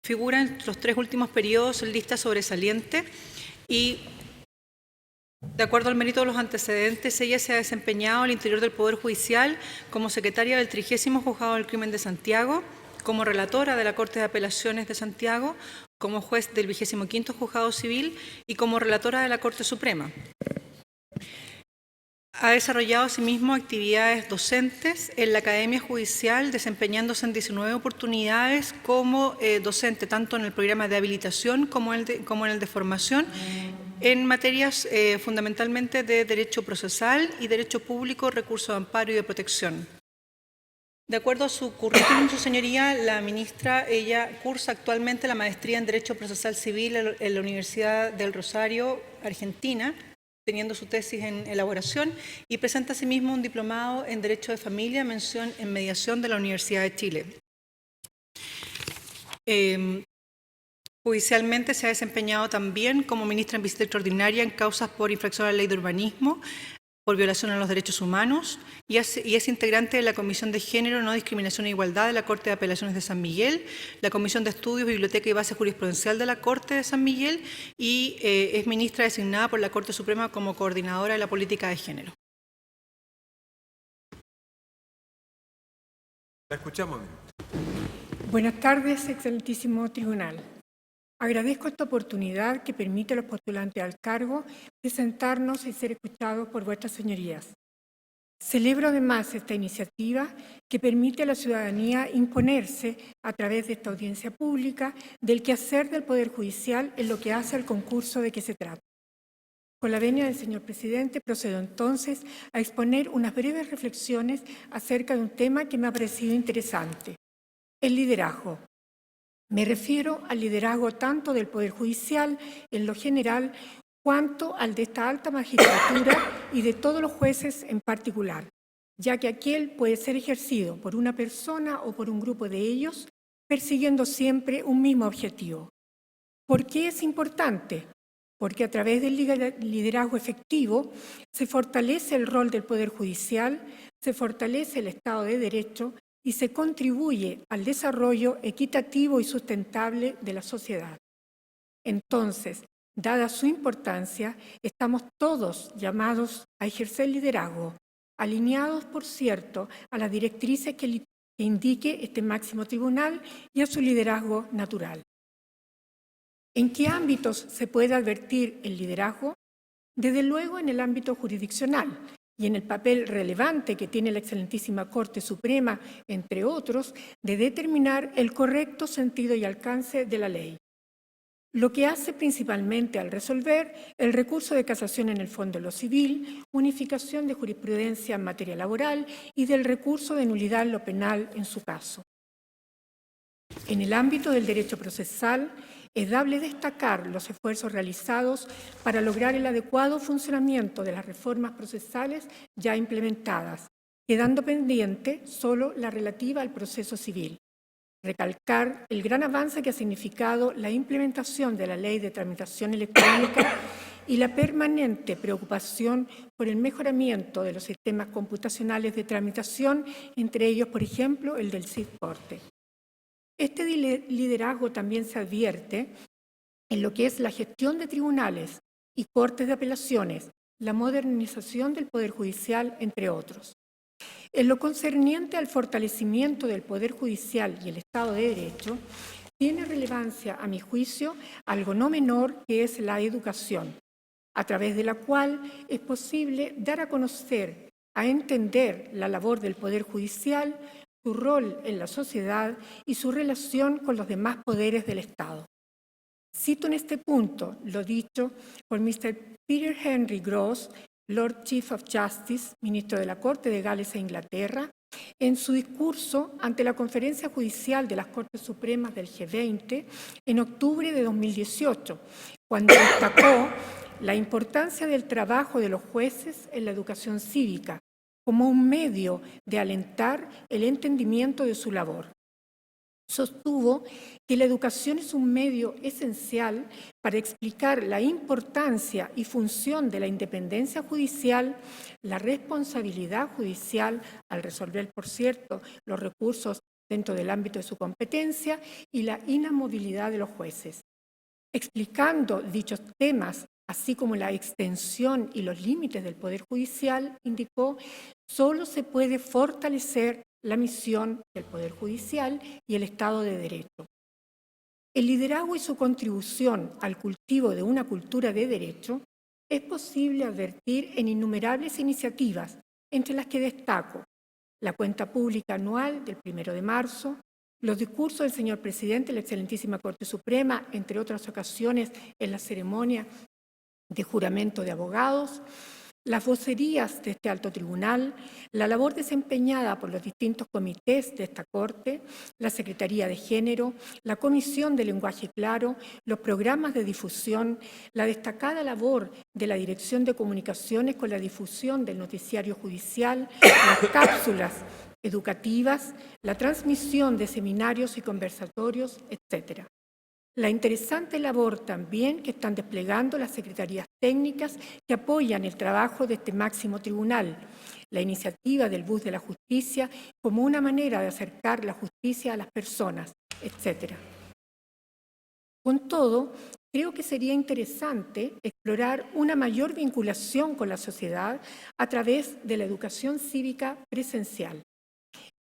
figura en los 3 últimos periodos en lista sobresaliente y, de acuerdo al mérito de los antecedentes, ella se ha desempeñado al interior del Poder Judicial como secretaria del 30º Juzgado del Crimen de Santiago, como relatora de la Corte de Apelaciones de Santiago, como juez del 25º Juzgado Civil y como relatora de la Corte Suprema. Ha desarrollado asimismo actividades docentes en la Academia Judicial, desempeñándose en 19 oportunidades como docente, tanto en el programa de habilitación como en el de formación, en materias fundamentalmente de Derecho Procesal y Derecho Público, Recurso de Amparo y de Protección. De acuerdo a su currículum, su señoría, la ministra, ella cursa actualmente la maestría en Derecho Procesal Civil en la Universidad del Rosario, Argentina, teniendo su tesis en elaboración, y presenta asimismo un diplomado en Derecho de Familia, mención en Mediación de la Universidad de Chile. Judicialmente se ha desempeñado también como ministra en visita extraordinaria en causas por infracción a la ley de urbanismo, por violación a los derechos humanos, y es integrante de la Comisión de Género, No Discriminación e Igualdad de la Corte de Apelaciones de San Miguel, la Comisión de Estudios, Biblioteca y Base Jurisprudencial de la Corte de San Miguel y es ministra designada por la Corte Suprema como coordinadora de la política de género. La escuchamos. Buenas tardes, excelentísimo tribunal. Agradezco esta oportunidad que permite a los postulantes al cargo presentarnos y ser escuchados por vuestras señorías. Celebro además esta iniciativa que permite a la ciudadanía imponerse a través de esta audiencia pública del quehacer del Poder Judicial en lo que hace al concurso de que se trata. Con la venia del señor presidente, procedo entonces a exponer unas breves reflexiones acerca de un tema que me ha parecido interesante: el liderazgo. Me refiero al liderazgo tanto del Poder Judicial en lo general cuanto al de esta alta magistratura y de todos los jueces en particular, ya que aquel puede ser ejercido por una persona o por un grupo de ellos, persiguiendo siempre un mismo objetivo. ¿Por qué es importante? Porque a través del liderazgo efectivo se fortalece el rol del Poder Judicial, se fortalece el Estado de Derecho y se contribuye al desarrollo equitativo y sustentable de la sociedad. Entonces, dada su importancia, estamos todos llamados a ejercer liderazgo, alineados, por cierto, a las directrices que indique este máximo tribunal y a su liderazgo natural. ¿En qué ámbitos se puede advertir el liderazgo? Desde luego en el ámbito jurisdiccional y en el papel relevante que tiene la excelentísima Corte Suprema, entre otros, de determinar el correcto sentido y alcance de la ley. Lo que hace principalmente al resolver el recurso de casación en el fondo de lo civil, unificación de jurisprudencia en materia laboral y del recurso de nulidad en lo penal en su caso. En el ámbito del derecho procesal, es dable destacar los esfuerzos realizados para lograr el adecuado funcionamiento de las reformas procesales ya implementadas, quedando pendiente solo la relativa al proceso civil. Recalcar el gran avance que ha significado la implementación de la Ley de Tramitación Electrónica y la permanente preocupación por el mejoramiento de los sistemas computacionales de tramitación, entre ellos, por ejemplo, el del CID-Corte. Este liderazgo también se advierte en lo que es la gestión de tribunales y cortes de apelaciones, la modernización del Poder Judicial, entre otros. En lo concerniente al fortalecimiento del Poder Judicial y el Estado de Derecho, tiene relevancia, a mi juicio, algo no menor, que es la educación, a través de la cual es posible dar a conocer, a entender la labor del Poder Judicial, su rol en la sociedad y su relación con los demás poderes del Estado. Cito en este punto lo dicho por Mr. Peter Henry Gross, Lord Chief of Justice, ministro de la Corte de Gales e Inglaterra, en su discurso ante la Conferencia Judicial de las Cortes Supremas del G20 en octubre de 2018, cuando destacó la importancia del trabajo de los jueces en la educación cívica como un medio de alentar el entendimiento de su labor. Sostuvo que la educación es un medio esencial para explicar la importancia y función de la independencia judicial, la responsabilidad judicial al resolver, por cierto, los recursos dentro del ámbito de su competencia y la inamovilidad de los jueces. Explicando dichos temas, así como la extensión y los límites del Poder Judicial, indicó, solo se puede fortalecer la misión del Poder Judicial y el Estado de Derecho. El liderazgo y su contribución al cultivo de una cultura de derecho es posible advertir en innumerables iniciativas, entre las que destaco la cuenta pública anual del 1 de marzo, los discursos del señor presidente de la Excelentísima Corte Suprema, entre otras ocasiones en la ceremonia de juramento de abogados, las vocerías de este alto tribunal, la labor desempeñada por los distintos comités de esta Corte, la Secretaría de Género, la Comisión de Lenguaje Claro, los programas de difusión, la destacada labor de la Dirección de Comunicaciones con la difusión del noticiario judicial, las cápsulas educativas, la transmisión de seminarios y conversatorios, etc. La interesante labor también que están desplegando las secretarías técnicas que apoyan el trabajo de este máximo tribunal, la iniciativa del Bus de la Justicia como una manera de acercar la justicia a las personas, etc. Con todo, creo que sería interesante explorar una mayor vinculación con la sociedad a través de la educación cívica presencial.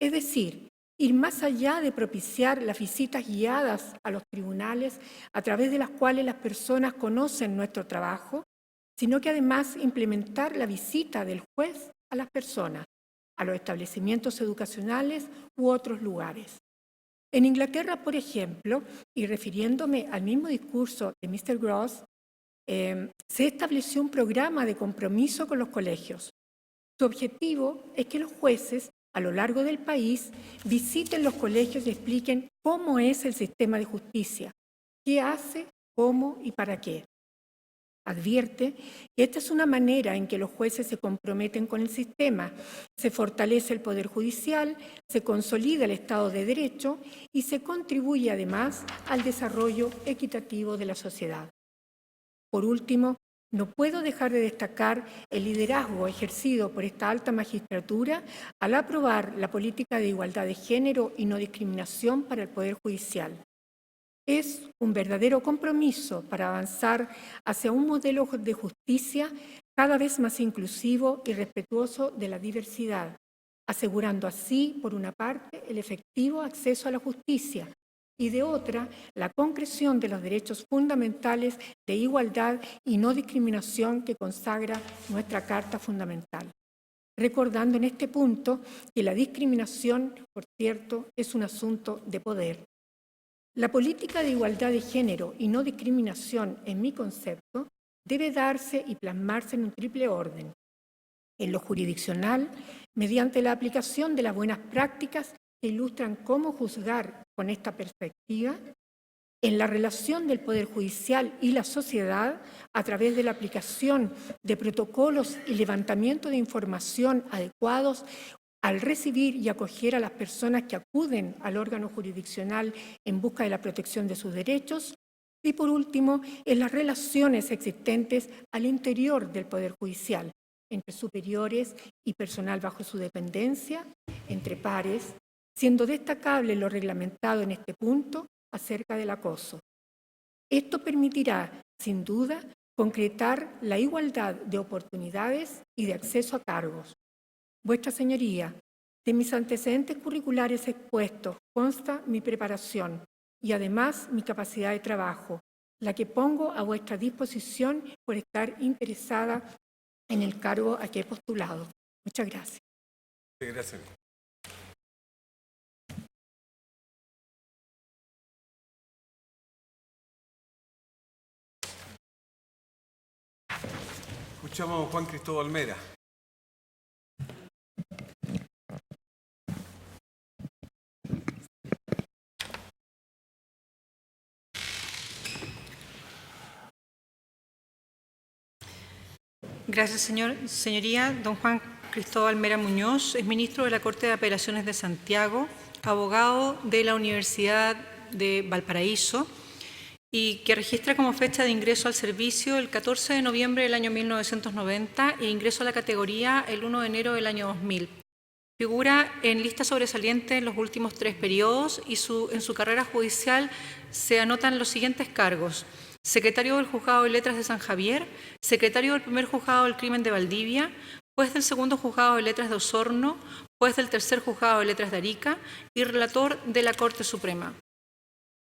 Es decir, ir más allá de propiciar las visitas guiadas a los tribunales a través de las cuales las personas conocen nuestro trabajo, sino que además implementar la visita del juez a las personas, a los establecimientos educacionales u otros lugares. En Inglaterra, por ejemplo, y refiriéndome al mismo discurso de Mr. Gross, se estableció un programa de compromiso con los colegios. Su objetivo es que los jueces a lo largo del país visiten los colegios y expliquen cómo es el sistema de justicia, qué hace, cómo y para qué. Advierte que esta es una manera en que los jueces se comprometen con el sistema, se fortalece el Poder Judicial, se consolida el Estado de Derecho y se contribuye además al desarrollo equitativo de la sociedad. Por último, no puedo dejar de destacar el liderazgo ejercido por esta alta magistratura al aprobar la política de igualdad de género y no discriminación para el Poder Judicial. Es un verdadero compromiso para avanzar hacia un modelo de justicia cada vez más inclusivo y respetuoso de la diversidad, asegurando así, por una parte, el efectivo acceso a la justicia y de otra, la concreción de los derechos fundamentales de igualdad y no discriminación que consagra nuestra Carta Fundamental. Recordando en este punto que la discriminación, por cierto, es un asunto de poder. La política de igualdad de género y no discriminación, en mi concepto, debe darse y plasmarse en un triple orden. En lo jurisdiccional, mediante la aplicación de las buenas prácticas que ilustran cómo juzgar con esta perspectiva, en la relación del Poder Judicial y la sociedad a través de la aplicación de protocolos y levantamiento de información adecuados al recibir y acoger a las personas que acuden al órgano jurisdiccional en busca de la protección de sus derechos, y por último, en las relaciones existentes al interior del Poder Judicial, entre superiores y personal bajo su dependencia, entre pares, siendo destacable lo reglamentado en este punto acerca del acoso. Esto permitirá, sin duda, concretar la igualdad de oportunidades y de acceso a cargos. Vuestra Señoría, de mis antecedentes curriculares expuestos consta mi preparación y además mi capacidad de trabajo, la que pongo a vuestra disposición por estar interesada en el cargo a que he postulado. Muchas gracias. Gracias. Escuchamos a Juan Cristóbal Mera. Gracias, señoría. Don Juan Cristóbal Mera Muñoz es ministro de la Corte de Apelaciones de Santiago, abogado de la Universidad de Valparaíso y que registra como fecha de ingreso al servicio el 14 de noviembre del año 1990 e ingreso a la categoría el 1 de enero del año 2000. Figura en lista sobresaliente en los últimos 3 periodos y en su carrera judicial se anotan los siguientes cargos: secretario del Juzgado de Letras de San Javier, secretario del primer Juzgado del Crimen de Valdivia, juez del segundo Juzgado de Letras de Osorno, juez del tercer Juzgado de Letras de Arica y relator de la Corte Suprema.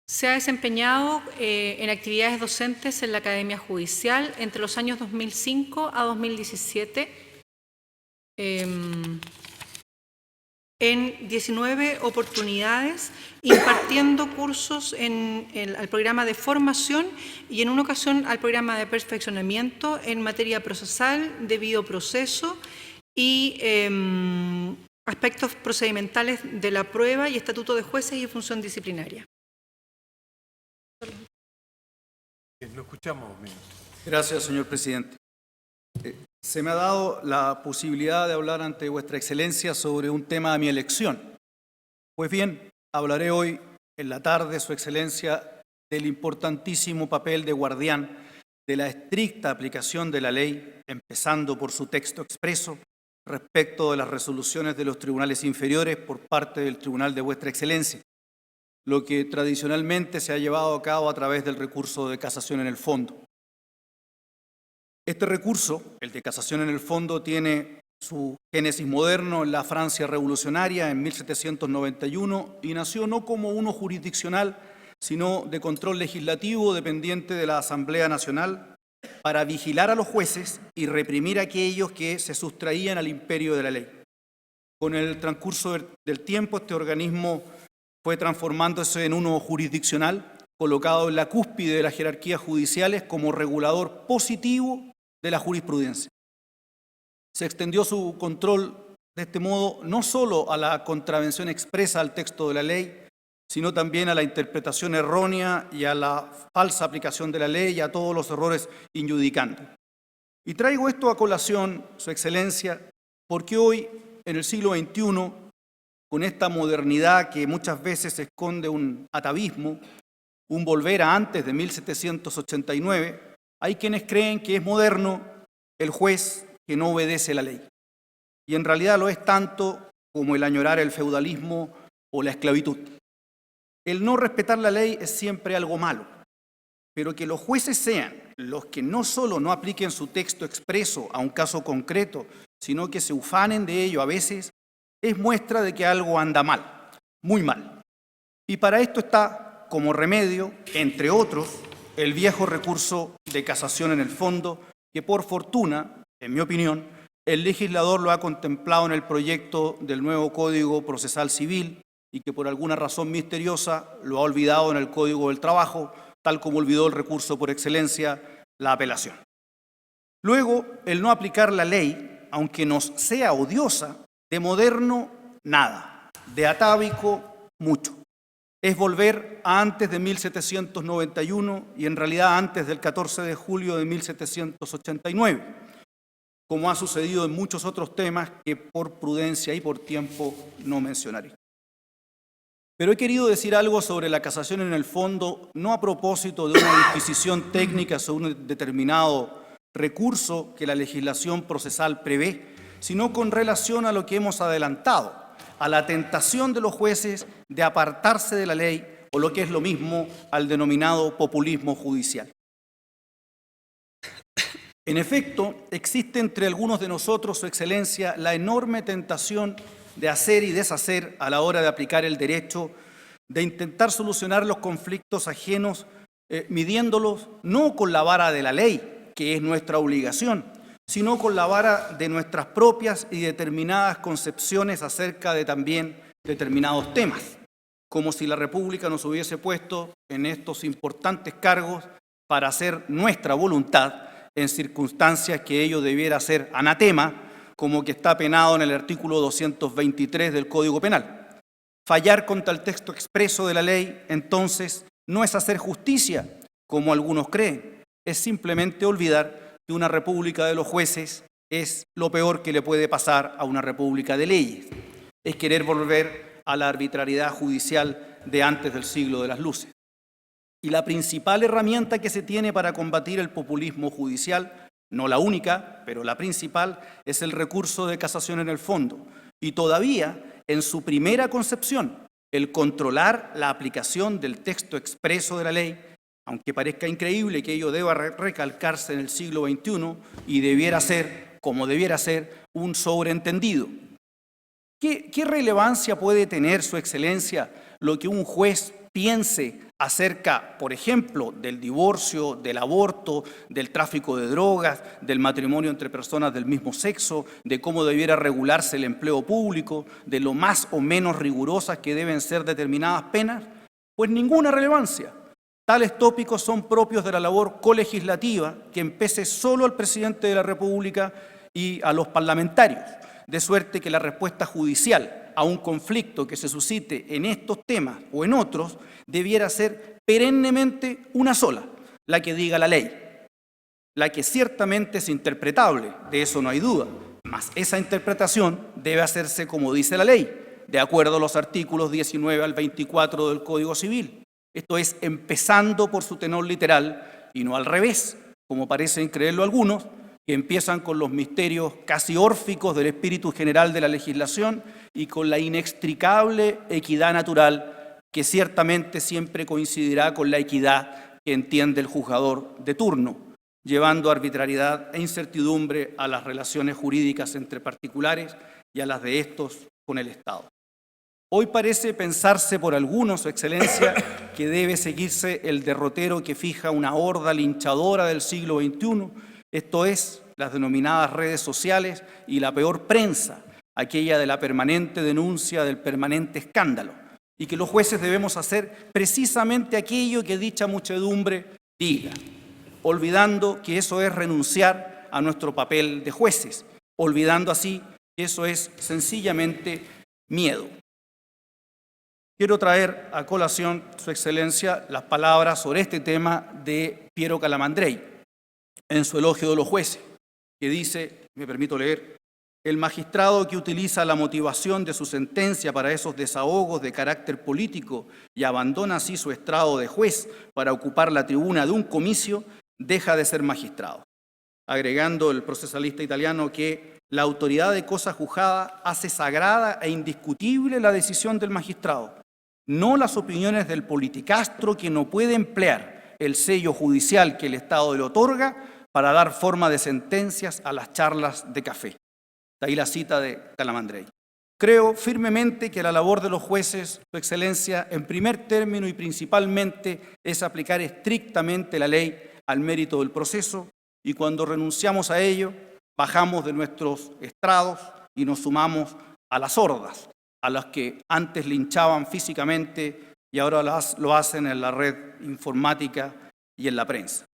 Se ha desempeñado en actividades docentes en la Academia Judicial entre los años 2005 a 2017 en 19 oportunidades, impartiendo cursos al programa de formación y en una ocasión al programa de perfeccionamiento en materia procesal, debido proceso y aspectos procedimentales de la prueba y estatuto de jueces y función disciplinaria. Lo escuchamos, ministro. Gracias, señor presidente. Se me ha dado la posibilidad de hablar ante Vuestra Excelencia sobre un tema de mi elección. Pues bien, hablaré hoy en la tarde, Su Excelencia, del importantísimo papel de guardián de la estricta aplicación de la ley, empezando por su texto expreso, respecto de las resoluciones de los tribunales inferiores por parte del Tribunal de Vuestra Excelencia, lo que tradicionalmente se ha llevado a cabo a través del recurso de casación en el fondo. Este recurso, el de casación en el fondo, tiene su génesis moderno en la Francia revolucionaria en 1791 y nació no como uno jurisdiccional, sino de control legislativo dependiente de la Asamblea Nacional para vigilar a los jueces y reprimir a aquellos que se sustraían al imperio de la ley. Con el transcurso del tiempo, este organismo fue transformándose en uno jurisdiccional, colocado en la cúspide de las jerarquías judiciales como regulador positivo de la jurisprudencia. Se extendió su control de este modo no solo a la contravención expresa al texto de la ley, sino también a la interpretación errónea y a la falsa aplicación de la ley y a todos los errores injudicantes. Y traigo esto a colación, Su Excelencia, porque hoy, en el siglo XXI, con esta modernidad que muchas veces esconde un atavismo, un volver a antes de 1789, hay quienes creen que es moderno el juez que no obedece la ley. Y en realidad lo es tanto como el añorar el feudalismo o la esclavitud. El no respetar la ley es siempre algo malo, pero que los jueces sean los que no solo no apliquen su texto expreso a un caso concreto, sino que se ufanen de ello a veces, es muestra de que algo anda mal, muy mal. Y para esto está como remedio, entre otros, el viejo recurso de casación en el fondo, que por fortuna, en mi opinión, el legislador lo ha contemplado en el proyecto del nuevo Código Procesal Civil y que por alguna razón misteriosa lo ha olvidado en el Código del Trabajo, tal como olvidó el recurso por excelencia, la apelación. Luego, el no aplicar la ley, aunque nos sea odiosa, de moderno, nada, de atávico, mucho. Es volver a antes de 1791 y en realidad antes del 14 de julio de 1789, como ha sucedido en muchos otros temas que por prudencia y por tiempo no mencionaré. Pero he querido decir algo sobre la casación en el fondo, no a propósito de una disquisición técnica sobre un determinado recurso que la legislación procesal prevé, sino con relación a lo que hemos adelantado, a la tentación de los jueces de apartarse de la ley o lo que es lo mismo al denominado populismo judicial. En efecto, existe entre algunos de nosotros, Su Excelencia, la enorme tentación de hacer y deshacer a la hora de aplicar el derecho, de intentar solucionar los conflictos ajenos, midiéndolos no con la vara de la ley, que es nuestra obligación, sino con la vara de nuestras propias y determinadas concepciones acerca de también determinados temas, como si la República nos hubiese puesto en estos importantes cargos para hacer nuestra voluntad en circunstancias que ello debiera ser anatema, como que está penado en el artículo 223 del Código Penal. Fallar contra el texto expreso de la ley, entonces, no es hacer justicia, como algunos creen, es simplemente olvidar que una república de los jueces es lo peor que le puede pasar a una república de leyes. Es querer volver a la arbitrariedad judicial de antes del siglo de las luces. Y la principal herramienta que se tiene para combatir el populismo judicial, no la única, pero la principal, es el recurso de casación en el fondo, y todavía en su primera concepción, el controlar la aplicación del texto expreso de la ley, aunque parezca increíble que ello deba recalcarse en el siglo XXI y debiera ser, como debiera ser, un sobreentendido. ¿Qué relevancia puede tener, Su Excelencia, lo que un juez piense acerca, por ejemplo, del divorcio, del aborto, del tráfico de drogas, del matrimonio entre personas del mismo sexo, de cómo debiera regularse el empleo público, de lo más o menos rigurosas que deben ser determinadas penas? Pues ninguna relevancia. Tales tópicos son propios de la labor colegislativa que empece solo al presidente de la República y a los parlamentarios, de suerte que la respuesta judicial a un conflicto que se suscite en estos temas o en otros debiera ser perennemente una sola, la que diga la ley, la que ciertamente es interpretable, de eso no hay duda, mas esa interpretación debe hacerse como dice la ley, de acuerdo a los artículos 19 al 24 del Código Civil. Esto es, empezando por su tenor literal y no al revés, como parecen creerlo algunos, que empiezan con los misterios casi órficos del espíritu general de la legislación y con la inextricable equidad natural que ciertamente siempre coincidirá con la equidad que entiende el juzgador de turno, llevando arbitrariedad e incertidumbre a las relaciones jurídicas entre particulares y a las de estos con el Estado. Hoy parece pensarse por algunos, Su Excelencia, que debe seguirse el derrotero que fija una horda linchadora del siglo XXI, esto es, las denominadas redes sociales y la peor prensa, aquella de la permanente denuncia del permanente escándalo, y que los jueces debemos hacer precisamente aquello que dicha muchedumbre diga, olvidando que eso es renunciar a nuestro papel de jueces, olvidando así que eso es sencillamente miedo. Quiero traer a colación, Su Excelencia, las palabras sobre este tema de Piero Calamandrei, en su elogio de los jueces, que dice, me permito leer, el magistrado que utiliza la motivación de su sentencia para esos desahogos de carácter político y abandona así su estrado de juez para ocupar la tribuna de un comicio, deja de ser magistrado. Agregando el procesalista italiano que la autoridad de cosa juzgada hace sagrada e indiscutible la decisión del magistrado, no las opiniones del politicastro que no puede emplear el sello judicial que el Estado le otorga para dar forma de sentencias a las charlas de café. De ahí la cita de Calamandrei. Creo firmemente que la labor de los jueces, Su Excelencia, en primer término y principalmente, es aplicar estrictamente la ley al mérito del proceso, y cuando renunciamos a ello, bajamos de nuestros estrados y nos sumamos a las hordas, a las que antes linchaban físicamente y ahora lo hacen en la red informática y en la prensa.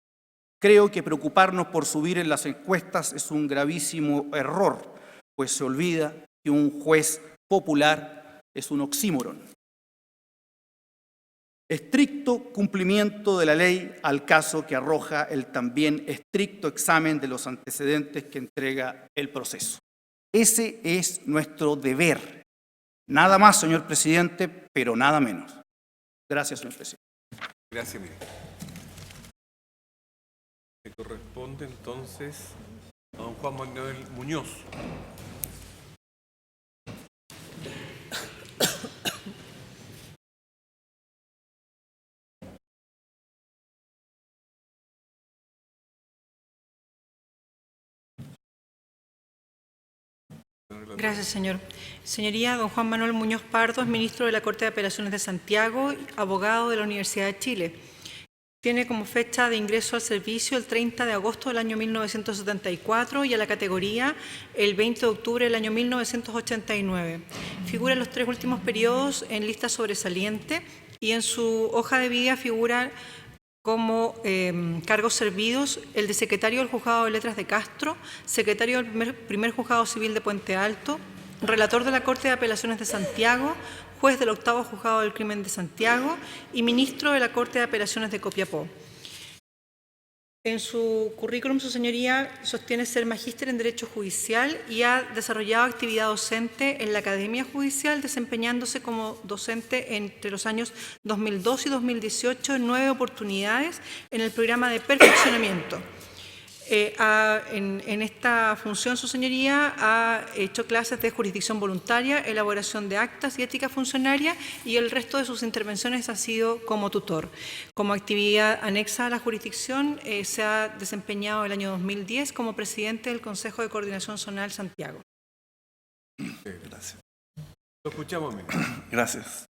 Creo que preocuparnos por subir en las encuestas es un gravísimo error, pues se olvida que un juez popular es un oxímoron. Estricto cumplimiento de la ley al caso que arroja el también estricto examen de los antecedentes que entrega el proceso. Ese es nuestro deber. Nada más, señor presidente, pero nada menos. Gracias, señor presidente. Gracias, ministro. Me corresponde entonces a don Juan Manuel Muñoz. Gracias, señor. Señoría, don Juan Manuel Muñoz Pardo es ministro de la Corte de Apelaciones de Santiago, abogado de la Universidad de Chile. Tiene como fecha de ingreso al servicio el 30 de agosto del año 1974 y a la categoría el 20 de octubre del año 1989. Figura en los 3 últimos periodos en lista sobresaliente y en su hoja de vida figura como cargos servidos el de secretario del Juzgado de Letras de Castro, secretario del primer Juzgado Civil de Puente Alto, relator de la Corte de Apelaciones de Santiago, juez del octavo Juzgado del Crimen de Santiago y ministro de la Corte de Apelaciones de Copiapó. En su currículum, su señoría sostiene ser magíster en Derecho Judicial y ha desarrollado actividad docente en la Academia Judicial, desempeñándose como docente entre los años 2002 y 2018 en 9 oportunidades en el programa de perfeccionamiento. En esta función, su señoría ha hecho clases de jurisdicción voluntaria, elaboración de actas y ética funcionaria, y el resto de sus intervenciones ha sido como tutor. Como actividad anexa a la jurisdicción, se ha desempeñado el año 2010 como presidente del Consejo de Coordinación Zonal Santiago. Gracias. Lo escuchamos, ministro. Gracias.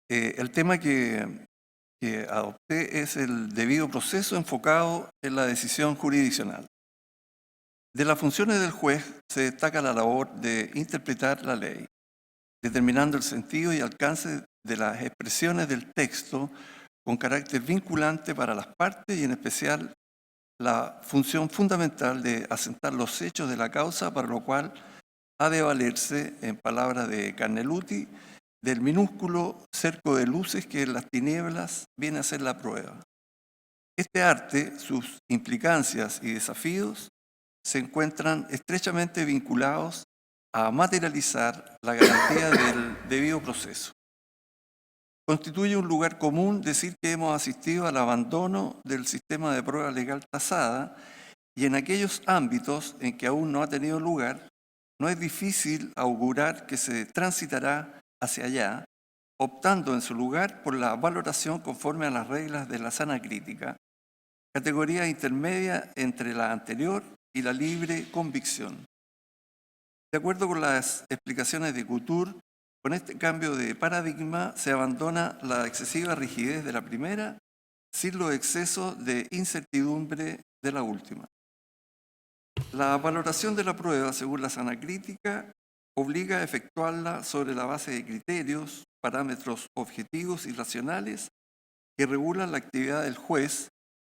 El tema que adopté es el debido proceso enfocado en la decisión jurisdiccional. De las funciones del juez se destaca la labor de interpretar la ley, determinando el sentido y alcance de las expresiones del texto con carácter vinculante para las partes y en especial la función fundamental de asentar los hechos de la causa, para lo cual ha de valerse, en palabras de Carneluti, del minúsculo cerco de luces que en las tinieblas viene a ser la prueba. Este arte, sus implicancias y desafíos se encuentran estrechamente vinculados a materializar la garantía del debido proceso. Constituye un lugar común decir que hemos asistido al abandono del sistema de prueba legal tasada, y en aquellos ámbitos en que aún no ha tenido lugar, no es difícil augurar que se transitará hacia allá, optando en su lugar por la valoración conforme a las reglas de la sana crítica, categoría intermedia entre la anterior y la libre convicción. De acuerdo con las explicaciones de Couture, con este cambio de paradigma se abandona la excesiva rigidez de la primera sin los excesos de incertidumbre de la última. La valoración de la prueba, según la sana crítica, obliga a efectuarla sobre la base de criterios, parámetros objetivos y racionales que regulan la actividad del juez,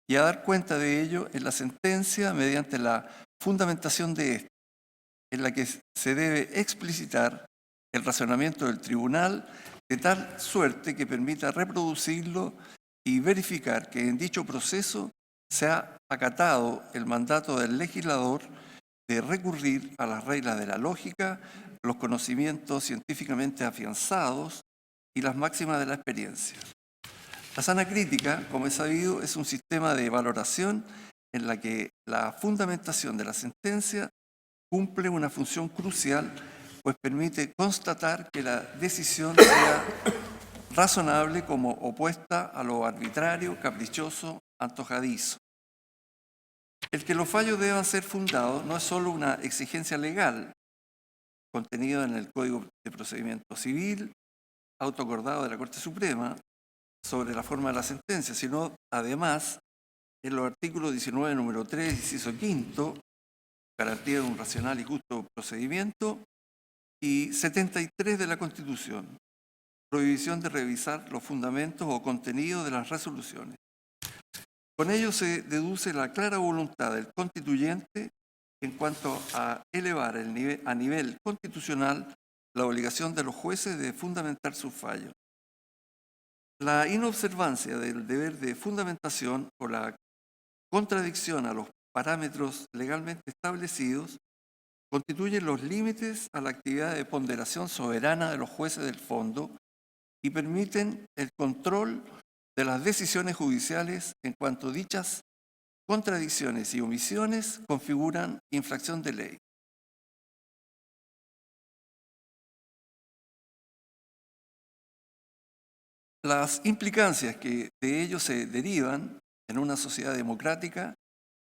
y a dar cuenta de ello en la sentencia mediante la fundamentación de ésta, en la que se debe explicitar el razonamiento del tribunal de tal suerte que permita reproducirlo y verificar que en dicho proceso se ha acatado el mandato del legislador de recurrir a las reglas de la lógica, los conocimientos científicamente afianzados y las máximas de la experiencia. La sana crítica, como es sabido, es un sistema de valoración en la que la fundamentación de la sentencia cumple una función crucial, pues permite constatar que la decisión sea razonable como opuesta a lo arbitrario, caprichoso, antojadizo. El que los fallos deban ser fundados no es solo una exigencia legal contenida en el Código de Procedimiento Civil, autoacordado de la Corte Suprema, sobre la forma de la sentencia, sino además en los artículos 19, número 3, inciso quinto, garantía de un racional y justo procedimiento, y 73 de la Constitución, prohibición de revisar los fundamentos o contenidos de las resoluciones. Con ello se deduce la clara voluntad del constituyente en cuanto a elevar a nivel constitucional la obligación de los jueces de fundamentar sus fallos. La inobservancia del deber de fundamentación o la contradicción a los parámetros legalmente establecidos constituyen los límites a la actividad de ponderación soberana de los jueces del fondo y permiten el control de las decisiones judiciales en cuanto dichas contradicciones y omisiones configuran infracción de ley. Las implicancias que de ello se derivan en una sociedad democrática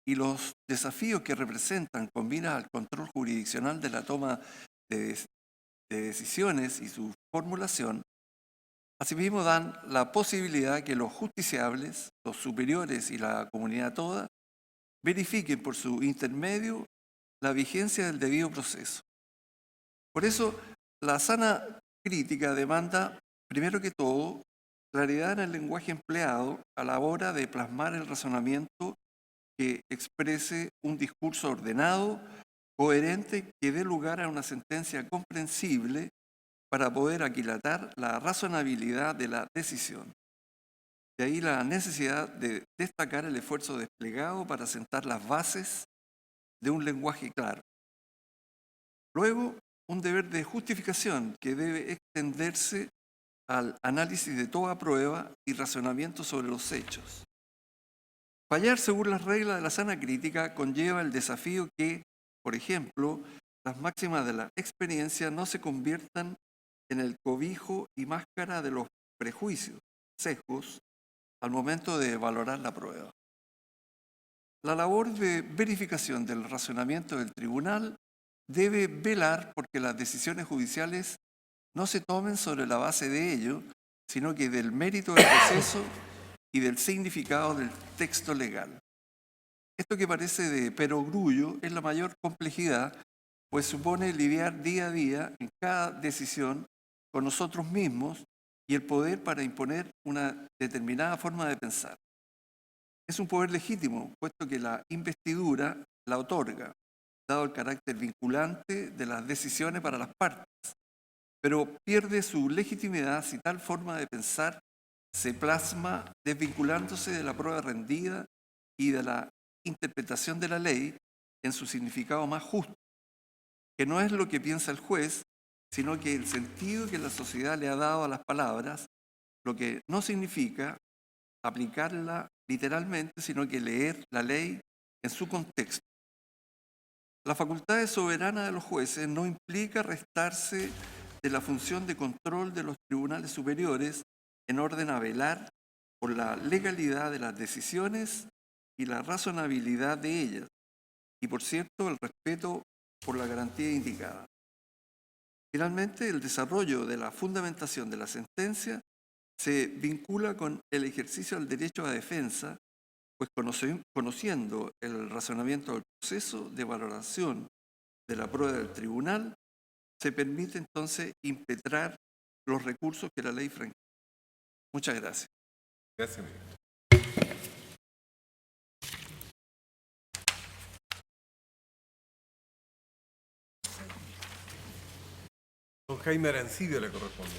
y los desafíos que representan con miras al control jurisdiccional de la toma de decisiones y su formulación, asimismo dan la posibilidad que los justiciables, los superiores y la comunidad toda verifiquen por su intermedio la vigencia del debido proceso. Por eso, la sana crítica demanda, primero que todo, claridad en el lenguaje empleado a la hora de plasmar el razonamiento que exprese un discurso ordenado, coherente, que dé lugar a una sentencia comprensible para poder aquilatar la razonabilidad de la decisión. De ahí la necesidad de destacar el esfuerzo desplegado para sentar las bases de un lenguaje claro. Luego, un deber de justificación que debe extenderse al análisis de toda prueba y razonamiento sobre los hechos. Fallar según las reglas de la sana crítica conlleva el desafío que, por ejemplo, las máximas de la experiencia no se conviertan en el cobijo y máscara de los prejuicios, sesgos, al momento de valorar la prueba. La labor de verificación del razonamiento del tribunal debe velar porque las decisiones judiciales no se tomen sobre la base de ello, sino que del mérito del proceso y del significado del texto legal. Esto que parece de perogrullo es la mayor complejidad, pues supone lidiar día a día en cada decisión con nosotros mismos y el poder para imponer una determinada forma de pensar. Es un poder legítimo, puesto que la investidura la otorga, dado el carácter vinculante de las decisiones para las partes, pero pierde su legitimidad si tal forma de pensar se plasma desvinculándose de la prueba rendida y de la interpretación de la ley en su significado más justo, que no es lo que piensa el juez, sino que el sentido que la sociedad le ha dado a las palabras, lo que no significa aplicarla literalmente, sino que leer la ley en su contexto. La facultad soberana de los jueces no implica restarse de la función de control de los tribunales superiores en orden a velar por la legalidad de las decisiones y la razonabilidad de ellas, y por cierto, el respeto por la garantía indicada. Finalmente, el desarrollo de la fundamentación de la sentencia se vincula con el ejercicio del derecho a defensa, pues conociendo el razonamiento del proceso de valoración de la prueba del tribunal, se permite entonces impetrar los recursos que la ley franquea. Muchas gracias. Gracias, ministro. Don Jaime Arancibia le corresponde.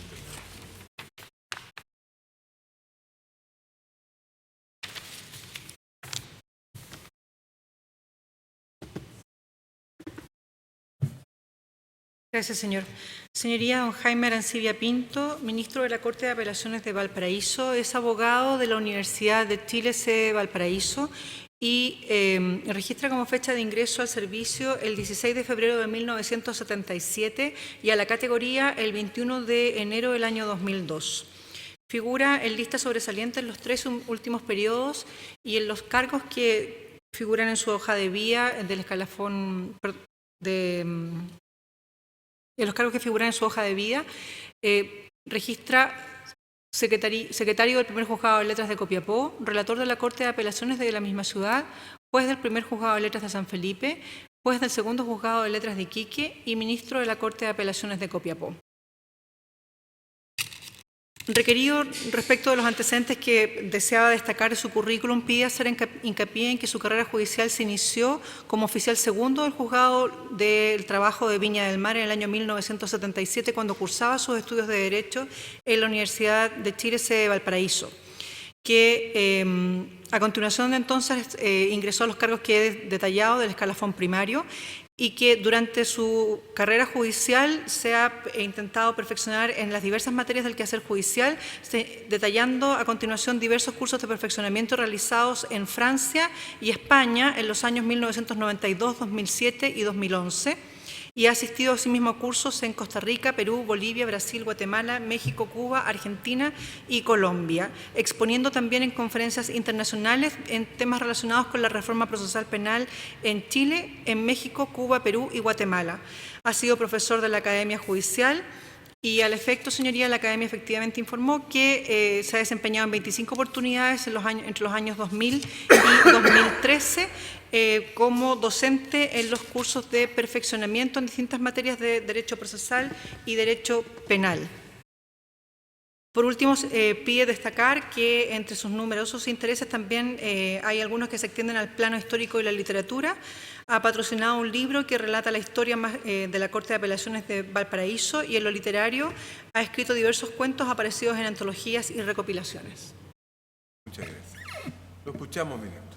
Gracias, señor. Señoría, don Jaime Arancibia Pinto, ministro de la Corte de Apelaciones de Valparaíso, es abogado de la Universidad de Chile, sede Valparaíso, y registra como fecha de ingreso al servicio el 16 de febrero de 1977 y a la categoría el 21 de enero del año 2002. Figura en lista sobresaliente en los 3 últimos periodos y en los cargos que figuran en su hoja de vía del escalafón en los cargos que figuran en su hoja de vida, registra secretario del primer juzgado de letras de Copiapó, relator de la Corte de Apelaciones de la misma ciudad, juez del primer juzgado de letras de San Felipe, juez del segundo juzgado de letras de Iquique y ministro de la Corte de Apelaciones de Copiapó. Requerido respecto de los antecedentes que deseaba destacar de su currículum, pide hacer hincapié en que su carrera judicial se inició como oficial segundo del Juzgado del Trabajo de Viña del Mar en el año 1977, cuando cursaba sus estudios de Derecho en la Universidad de Chile, sede de Valparaíso, que a continuación de entonces ingresó a los cargos que he detallado del escalafón primario y que durante su carrera judicial se ha intentado perfeccionar en las diversas materias del quehacer judicial, detallando a continuación diversos cursos de perfeccionamiento realizados en Francia y España en los años 1992, 2007 y 2011, y ha asistido asimismo a cursos en Costa Rica, Perú, Bolivia, Brasil, Guatemala, México, Cuba, Argentina y Colombia, exponiendo también en conferencias internacionales en temas relacionados con la reforma procesal penal en Chile, en México, Cuba, Perú y Guatemala. Ha sido profesor de la Academia Judicial y al efecto, señoría, la Academia efectivamente informó que se ha desempeñado en 25 oportunidades entre los años 2000 y 2013 como docente en los cursos de perfeccionamiento en distintas materias de derecho procesal y derecho penal. Por último, pide destacar que entre sus numerosos intereses también hay algunos que se extienden al plano histórico y la literatura. Ha patrocinado un libro que relata la historia de la Corte de Apelaciones de Valparaíso y en lo literario ha escrito diversos cuentos aparecidos en antologías y recopilaciones. Muchas gracias. Lo escuchamos, ministro.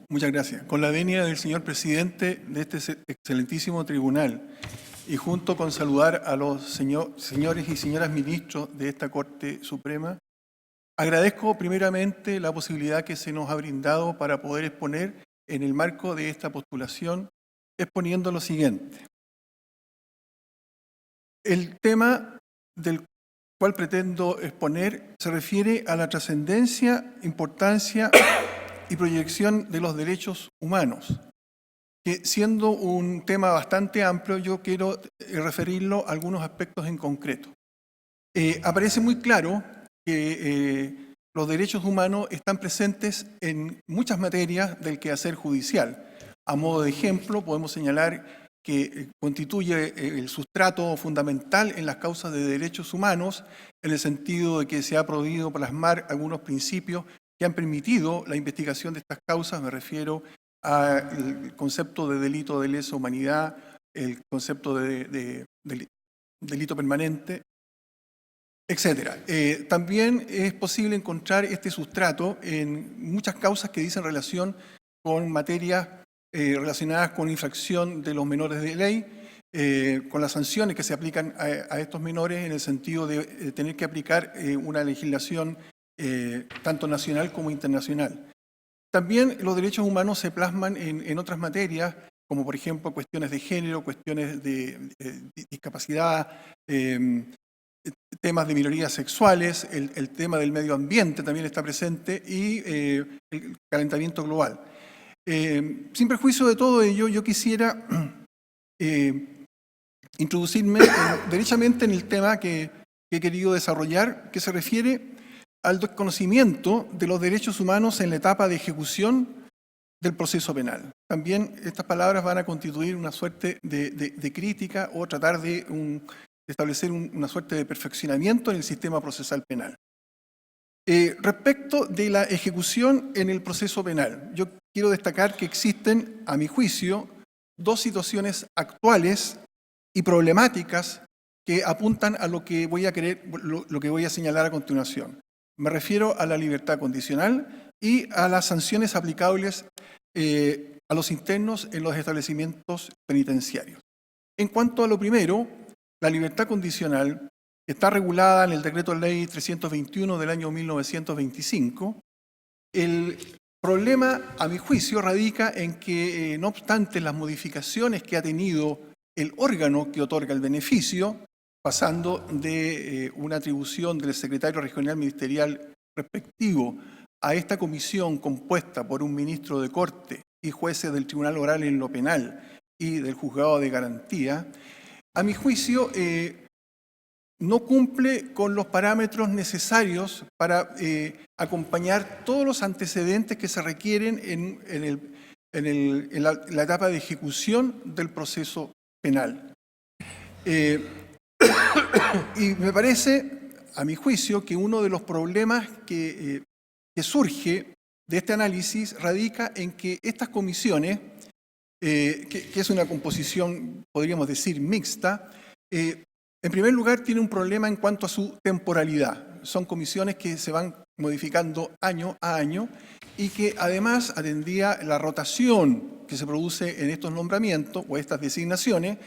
Muchas gracias. Con la venia del señor presidente de este excelentísimo tribunal y junto con saludar a los señores y señoras ministros de esta Corte Suprema, Agradezco primeramente la posibilidad que se nos ha brindado para poder exponer en el marco de esta postulación, exponiendo lo siguiente. El tema del cual pretendo exponer se refiere a la trascendencia, importancia y proyección de los derechos humanos, que siendo un tema bastante amplio, yo quiero referirlo a algunos aspectos en concreto. Aparece muy claro que los derechos humanos están presentes en muchas materias del quehacer judicial. A modo de ejemplo, podemos señalar que constituye el sustrato fundamental en las causas de derechos humanos, en el sentido de que se ha podido plasmar algunos principios que han permitido la investigación de estas causas. Me refiero al concepto de delito de lesa humanidad, el concepto de delito permanente, etc. También es posible encontrar este sustrato en muchas causas que dicen relación con materias relacionadas con infracción de los menores de ley, con las sanciones que se aplican a estos menores en el sentido de tener que aplicar una legislación tanto nacional como internacional. También los derechos humanos se plasman en otras materias, como por ejemplo cuestiones de género, cuestiones de discapacidad, temas de minorías sexuales, el tema del medio ambiente también está presente y el calentamiento global. Sin perjuicio de todo ello, yo quisiera introducirme derechamente en el tema que he querido desarrollar, que se refiere al desconocimiento de los derechos humanos en la etapa de ejecución del proceso penal. También estas palabras van a constituir una suerte de crítica o tratar de establecer una suerte de perfeccionamiento en el sistema procesal penal. Respecto de la ejecución en el proceso penal, yo quiero destacar que existen, a mi juicio, dos situaciones actuales y problemáticas que apuntan a lo que voy a señalar a continuación. Me refiero a la libertad condicional y a las sanciones aplicables a los internos en los establecimientos penitenciarios. En cuanto a lo primero, la libertad condicional está regulada en el Decreto Ley 321 del año 1925. El problema, a mi juicio, radica en que, no obstante las modificaciones que ha tenido el órgano que otorga el beneficio, pasando de una atribución del secretario regional ministerial respectivo a esta comisión compuesta por un ministro de Corte y jueces del Tribunal Oral en lo Penal y del Juzgado de Garantía, a mi juicio, no cumple con los parámetros necesarios para acompañar todos los antecedentes que se requieren en la etapa de ejecución del proceso penal. Y me parece, a mi juicio, que uno de los problemas que surge de este análisis radica en que estas comisiones, que es una composición, podríamos decir, mixta, en primer lugar, tiene un problema en cuanto a su temporalidad. Son comisiones que se van modificando año a año y que además atendía la rotación que se produce en estos nombramientos o estas designaciones.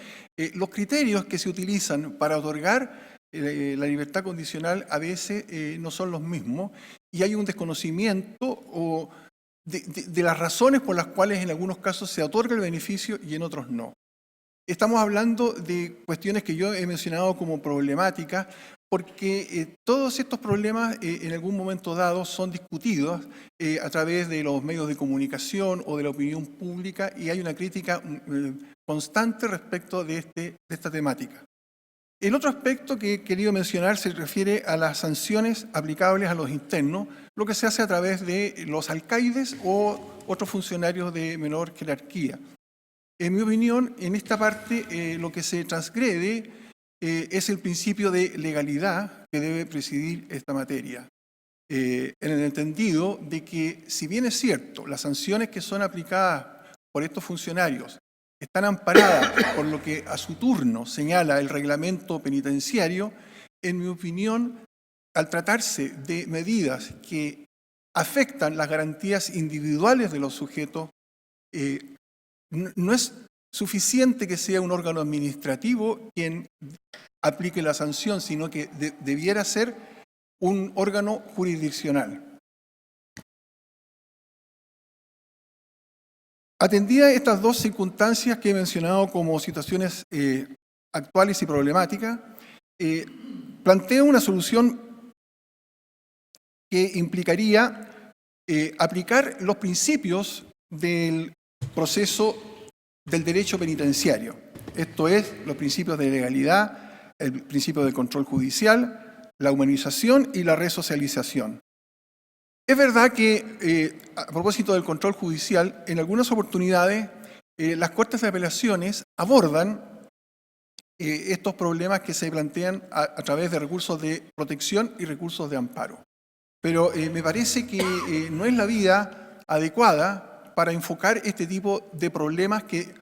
Los criterios que se utilizan para otorgar la libertad condicional a veces no son los mismos y hay un desconocimiento de las razones por las cuales en algunos casos se otorga el beneficio y en otros no. Estamos hablando de cuestiones que yo he mencionado como problemáticas porque todos estos problemas en algún momento dado son discutidos a través de los medios de comunicación o de la opinión pública y hay una crítica constante respecto de esta temática. El otro aspecto que he querido mencionar se refiere a las sanciones aplicables a los internos, lo que se hace a través de los alcaides o otros funcionarios de menor jerarquía. En mi opinión, en esta parte lo que se transgrede es el principio de legalidad que debe presidir esta materia, en el entendido de que, si bien es cierto, las sanciones que son aplicadas por estos funcionarios están amparadas por lo que a su turno señala el reglamento penitenciario, en mi opinión, al tratarse de medidas que afectan las garantías individuales de los sujetos, no es suficiente que sea un órgano administrativo quien aplique la sanción, sino que debiera ser un órgano jurisdiccional. Atendidas estas dos circunstancias que he mencionado como situaciones actuales y problemáticas, planteo una solución que implicaría aplicar los principios del proceso del derecho penitenciario. Esto es, los principios de legalidad, el principio del control judicial, la humanización y la resocialización. Es verdad que, a propósito del control judicial, en algunas oportunidades las Cortes de Apelaciones abordan estos problemas que se plantean a través de recursos de protección y recursos de amparo. Pero me parece que no es la vía adecuada para enfocar este tipo de problemas que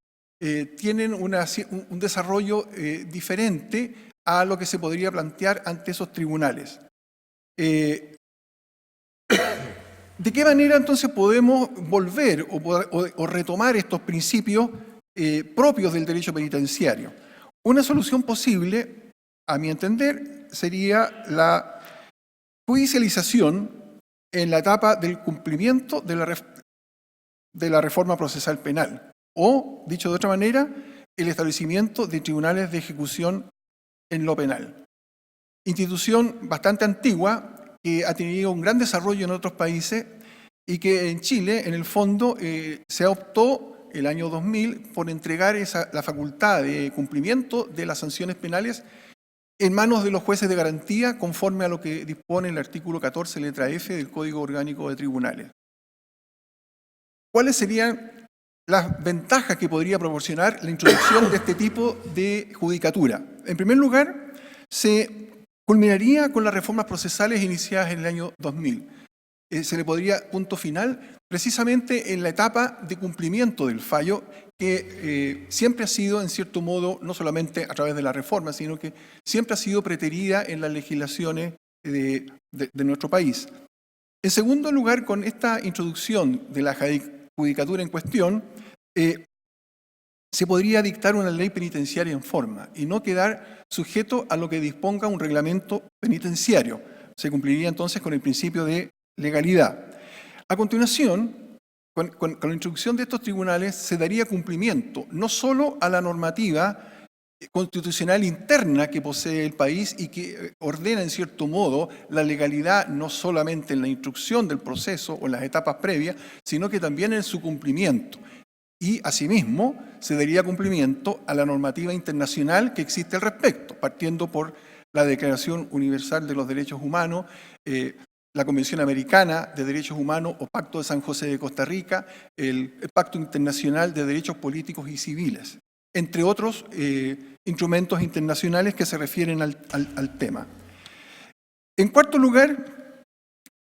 tienen un desarrollo diferente a lo que se podría plantear ante esos tribunales. ¿De qué manera entonces podemos volver o retomar estos principios propios del derecho penitenciario? Una solución posible, a mi entender, sería la judicialización en la etapa del cumplimiento de la reforma procesal penal, o, dicho de otra manera, el establecimiento de tribunales de ejecución en lo penal. Institución bastante antigua, que ha tenido un gran desarrollo en otros países y que en Chile, en el fondo, se optó el año 2000 por entregar la facultad de cumplimiento de las sanciones penales en manos de los jueces de garantía, conforme a lo que dispone el artículo 14, letra F, del Código Orgánico de Tribunales. ¿Cuáles serían las ventajas que podría proporcionar la introducción de este tipo de judicatura? En primer lugar, se culminaría con las reformas procesales iniciadas en el año 2000. Se le podría punto final precisamente en la etapa de cumplimiento del fallo, que siempre ha sido, en cierto modo, no solamente a través de la reforma, sino que siempre ha sido preterida en las legislaciones de nuestro país. En segundo lugar, con esta introducción de la judicatura en cuestión, se podría dictar una ley penitenciaria en forma y no quedar sujeto a lo que disponga un reglamento penitenciario. Se cumpliría entonces con el principio de legalidad. A continuación, con la introducción de estos tribunales, se daría cumplimiento no solo a la normativa constitucional interna que posee el país y que ordena en cierto modo la legalidad no solamente en la instrucción del proceso o en las etapas previas, sino que también en su cumplimiento. Y asimismo se daría cumplimiento a la normativa internacional que existe al respecto, partiendo por la Declaración Universal de los Derechos Humanos, la Convención Americana de Derechos Humanos o Pacto de San José de Costa Rica, el Pacto Internacional de Derechos Políticos y Civiles, entre otros instrumentos internacionales que se refieren al tema. En cuarto lugar,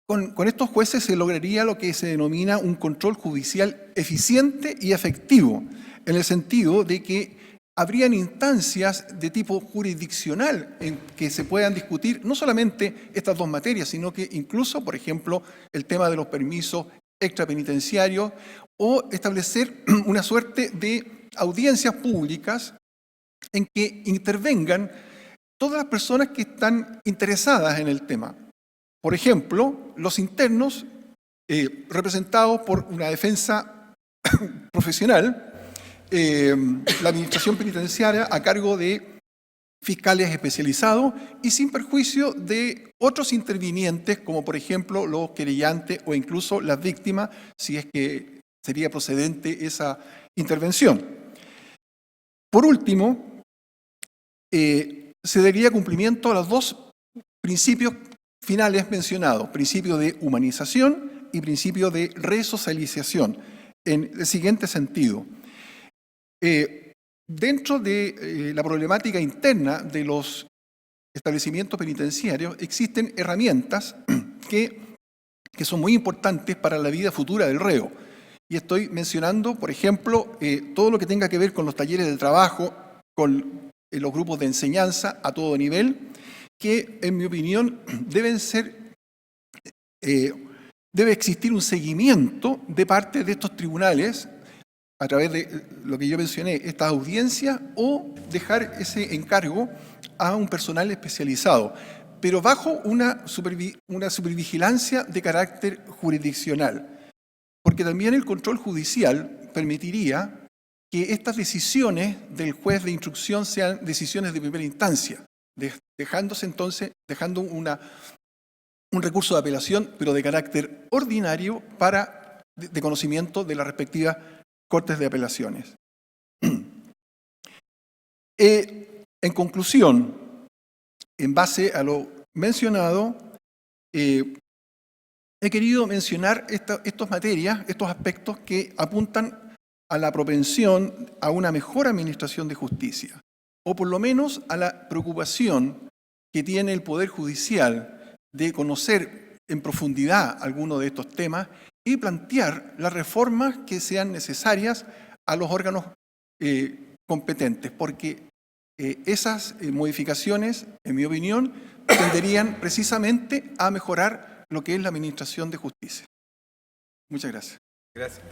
con estos jueces se lograría lo que se denomina un control judicial eficiente y efectivo, en el sentido de que habrían instancias de tipo jurisdiccional en que se puedan discutir no solamente estas dos materias, sino que incluso, por ejemplo, el tema de los permisos extrapenitenciarios o establecer una suerte de audiencias públicas en que intervengan todas las personas que están interesadas en el tema. Por ejemplo, los internos representados por una defensa profesional, la administración penitenciaria a cargo de fiscales especializados y sin perjuicio de otros intervinientes, como por ejemplo los querellantes o incluso las víctimas, si es que sería procedente esa intervención. Por último, se daría cumplimiento a los dos principios finales mencionados, principio de humanización y principio de resocialización, en el siguiente sentido. Dentro de la problemática interna de los establecimientos penitenciarios existen herramientas que son muy importantes para la vida futura del reo. Y estoy mencionando, por ejemplo, todo lo que tenga que ver con los talleres de trabajo, con los grupos de enseñanza a todo nivel, que en mi opinión debe existir un seguimiento de parte de estos tribunales a través de lo que yo mencioné, estas audiencias, o dejar ese encargo a un personal especializado. pero bajo una supervigilancia de carácter jurisdiccional, porque también el control judicial permitiría que estas decisiones del juez de instrucción sean decisiones de primera instancia, dejando un recurso de apelación, pero de carácter ordinario de conocimiento de las respectivas cortes de apelaciones. En conclusión, en base a lo mencionado, he querido mencionar estas materias, estos aspectos que apuntan a la propensión a una mejor administración de justicia, o por lo menos a la preocupación que tiene el Poder Judicial de conocer en profundidad algunos de estos temas y plantear las reformas que sean necesarias a los órganos competentes, porque esas modificaciones, en mi opinión, tenderían precisamente a mejorar lo que es la administración de justicia. Muchas gracias. Gracias.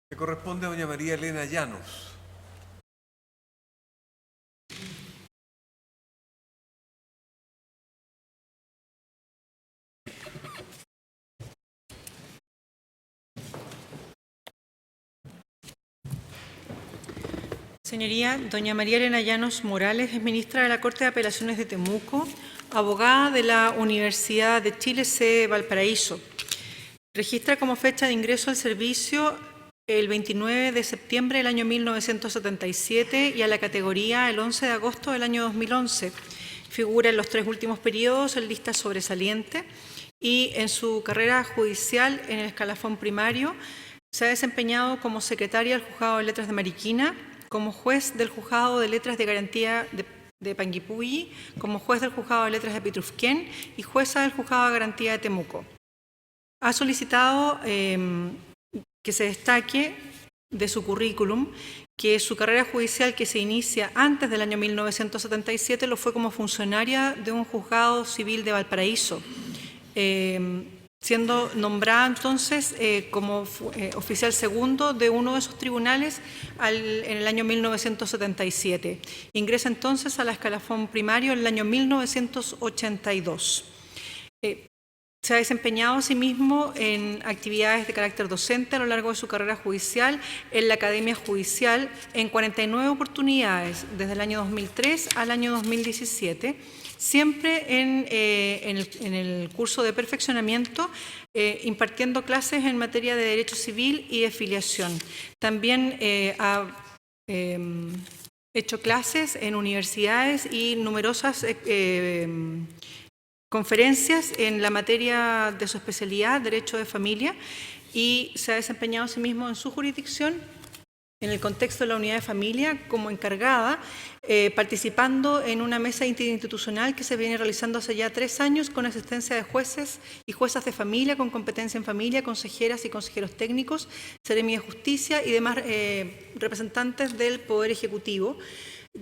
Le corresponde a doña María Elena Llanos. Señoría, doña María Elena Llanos Morales es ministra de la Corte de Apelaciones de Temuco, abogada de la Universidad de Chile, sede Valparaíso. Registra como fecha de ingreso al servicio el 29 de septiembre del año 1977 y a la categoría el 11 de agosto del año 2011. Figura en los 3 últimos periodos en lista sobresaliente y en su carrera judicial en el escalafón primario se ha desempeñado como secretaria del Juzgado de Letras de Mariquina, como juez del Juzgado de Letras de Garantía de Panguipulli, como juez del Juzgado de Letras de Pitrufquén y jueza del Juzgado de Garantía de Temuco. Ha solicitado que se destaque de su currículum que su carrera judicial, que se inicia antes del año 1977, lo fue como funcionaria de un juzgado civil de Valparaíso, siendo nombrada entonces como oficial segundo de uno de esos tribunales en el año 1977. Ingresa entonces a la escalafón primario en el año 1982. Se ha desempeñado asimismo en actividades de carácter docente a lo largo de su carrera judicial en la Academia Judicial en 49 oportunidades, desde el año 2003 al año 2017, siempre en el curso de perfeccionamiento, impartiendo clases en materia de derecho civil y de filiación. También ha hecho clases en universidades y numerosas conferencias en la materia de su especialidad, Derecho de Familia, y se ha desempeñado asimismo en su jurisdicción, en el contexto de la unidad de familia, como encargada, participando en una mesa interinstitucional que se viene realizando hace ya 3 años con asistencia de jueces y juezas de familia con competencia en familia, consejeras y consejeros técnicos, Seremi de Justicia y demás representantes del Poder Ejecutivo,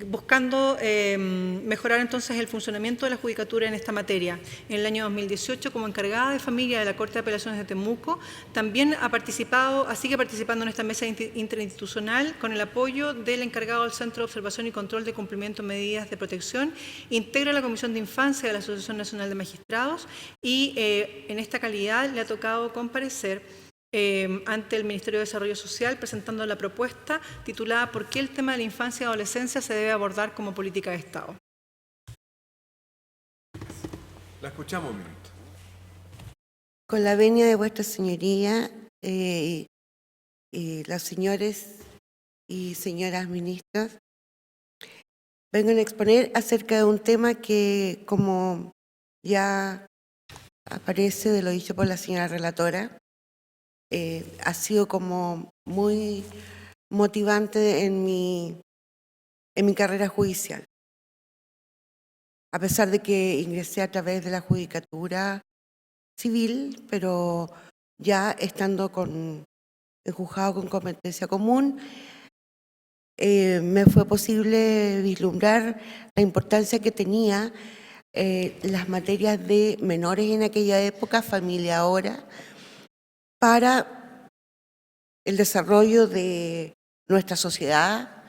buscando mejorar entonces el funcionamiento de la judicatura en esta materia. En el año 2018, como encargada de familia de la Corte de Apelaciones de Temuco, también sigue participando en esta mesa interinstitucional con el apoyo del encargado del Centro de Observación y Control de Cumplimiento de Medidas de Protección, integra la Comisión de Infancia de la Asociación Nacional de Magistrados y en esta calidad le ha tocado comparecer ante el Ministerio de Desarrollo Social presentando la propuesta titulada ¿Por qué el tema de la infancia y adolescencia se debe abordar como política de Estado? La escuchamos un minuto. Con la venia de vuestra señoría, los señores y señoras ministras, vengo a exponer acerca de un tema que, como ya aparece de lo dicho por la señora relatora, ha sido como muy motivante en mi carrera judicial. A pesar de que ingresé a través de la judicatura civil, pero ya estando en juzgado con competencia común, me fue posible vislumbrar la importancia que tenía las materias de menores en aquella época, familia ahora, para el desarrollo de nuestra sociedad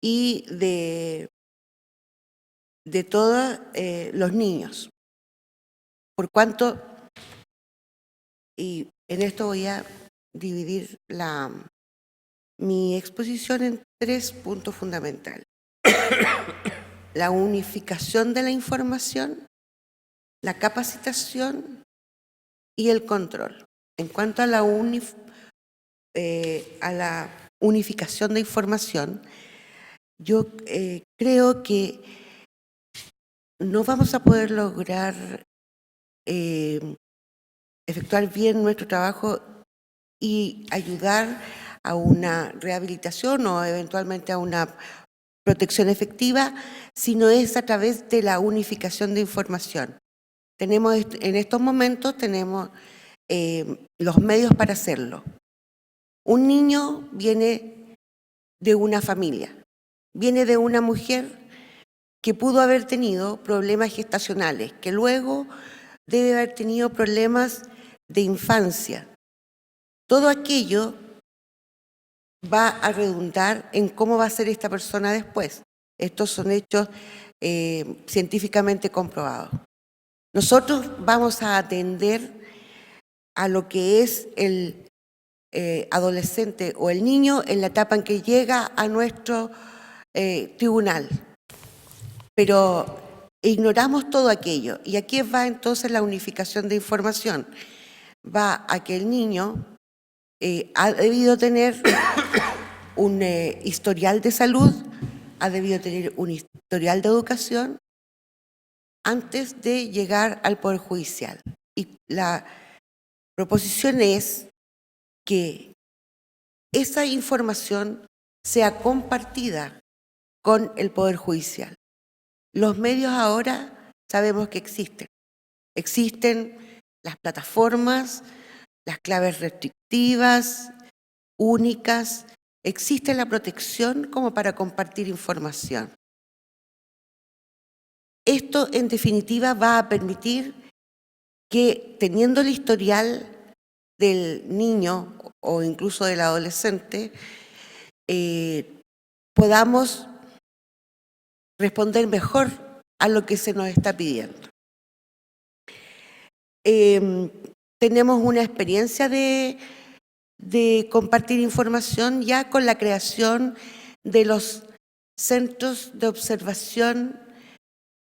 y de todos los niños. Por cuanto, y en esto voy a dividir mi exposición en 3 puntos fundamentales. La unificación de la información, la capacitación y el control. En cuanto a la unificación de información, yo creo que no vamos a poder lograr efectuar bien nuestro trabajo y ayudar a una rehabilitación o eventualmente a una protección efectiva, sino es a través de la unificación de información. En estos momentos tenemos los medios para hacerlo. Un niño viene de una familia, viene de una mujer que pudo haber tenido problemas gestacionales, que luego debe haber tenido problemas de infancia. Todo aquello va a redundar en cómo va a ser esta persona después. Estos son hechos científicamente comprobados. Nosotros vamos a atender a lo que es el adolescente o el niño en la etapa en que llega a nuestro tribunal. Pero ignoramos todo aquello. Y aquí va entonces la unificación de información. Va a que el niño ha debido tener un historial de salud, ha debido tener un historial de educación antes de llegar al Poder Judicial. Y la proposición es que esa información sea compartida con el Poder Judicial. Los medios ahora sabemos que existen. Existen las plataformas, las claves restrictivas, únicas. Existe la protección como para compartir información. Esto, en definitiva, va a permitir que, teniendo el historial del niño o incluso del adolescente, podamos responder mejor a lo que se nos está pidiendo. Tenemos una experiencia de compartir información ya con la creación de los centros de observación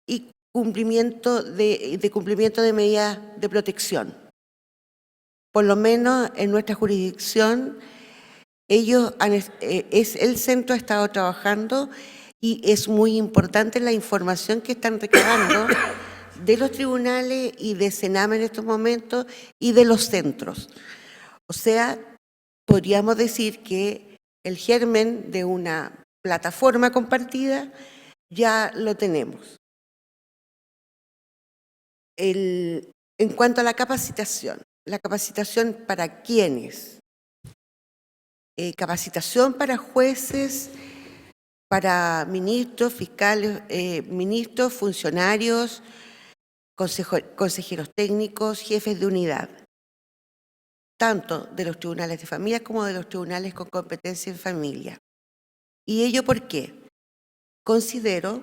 y cumplimiento de medidas de protección. Por lo menos en nuestra jurisdicción, el centro ha estado trabajando y es muy importante la información que están recabando de los tribunales y de Sename en estos momentos y de los centros. O sea, podríamos decir que el germen de una plataforma compartida ya lo tenemos. En cuanto a la capacitación para quiénes, capacitación para jueces, para ministros, fiscales, ministros, funcionarios, consejeros técnicos, jefes de unidad, tanto de los tribunales de familia como de los tribunales con competencia en familia. ¿Y ello por qué? Considero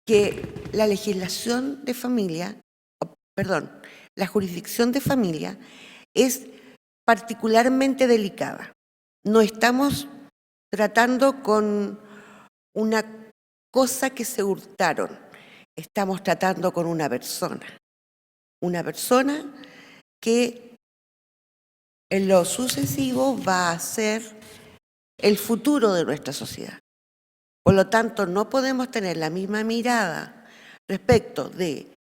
que la legislación de familia, la jurisdicción de familia es particularmente delicada. No estamos tratando con una cosa que se hurtaron, estamos tratando con una persona que en lo sucesivo va a ser el futuro de nuestra sociedad. Por lo tanto, no podemos tener la misma mirada respecto de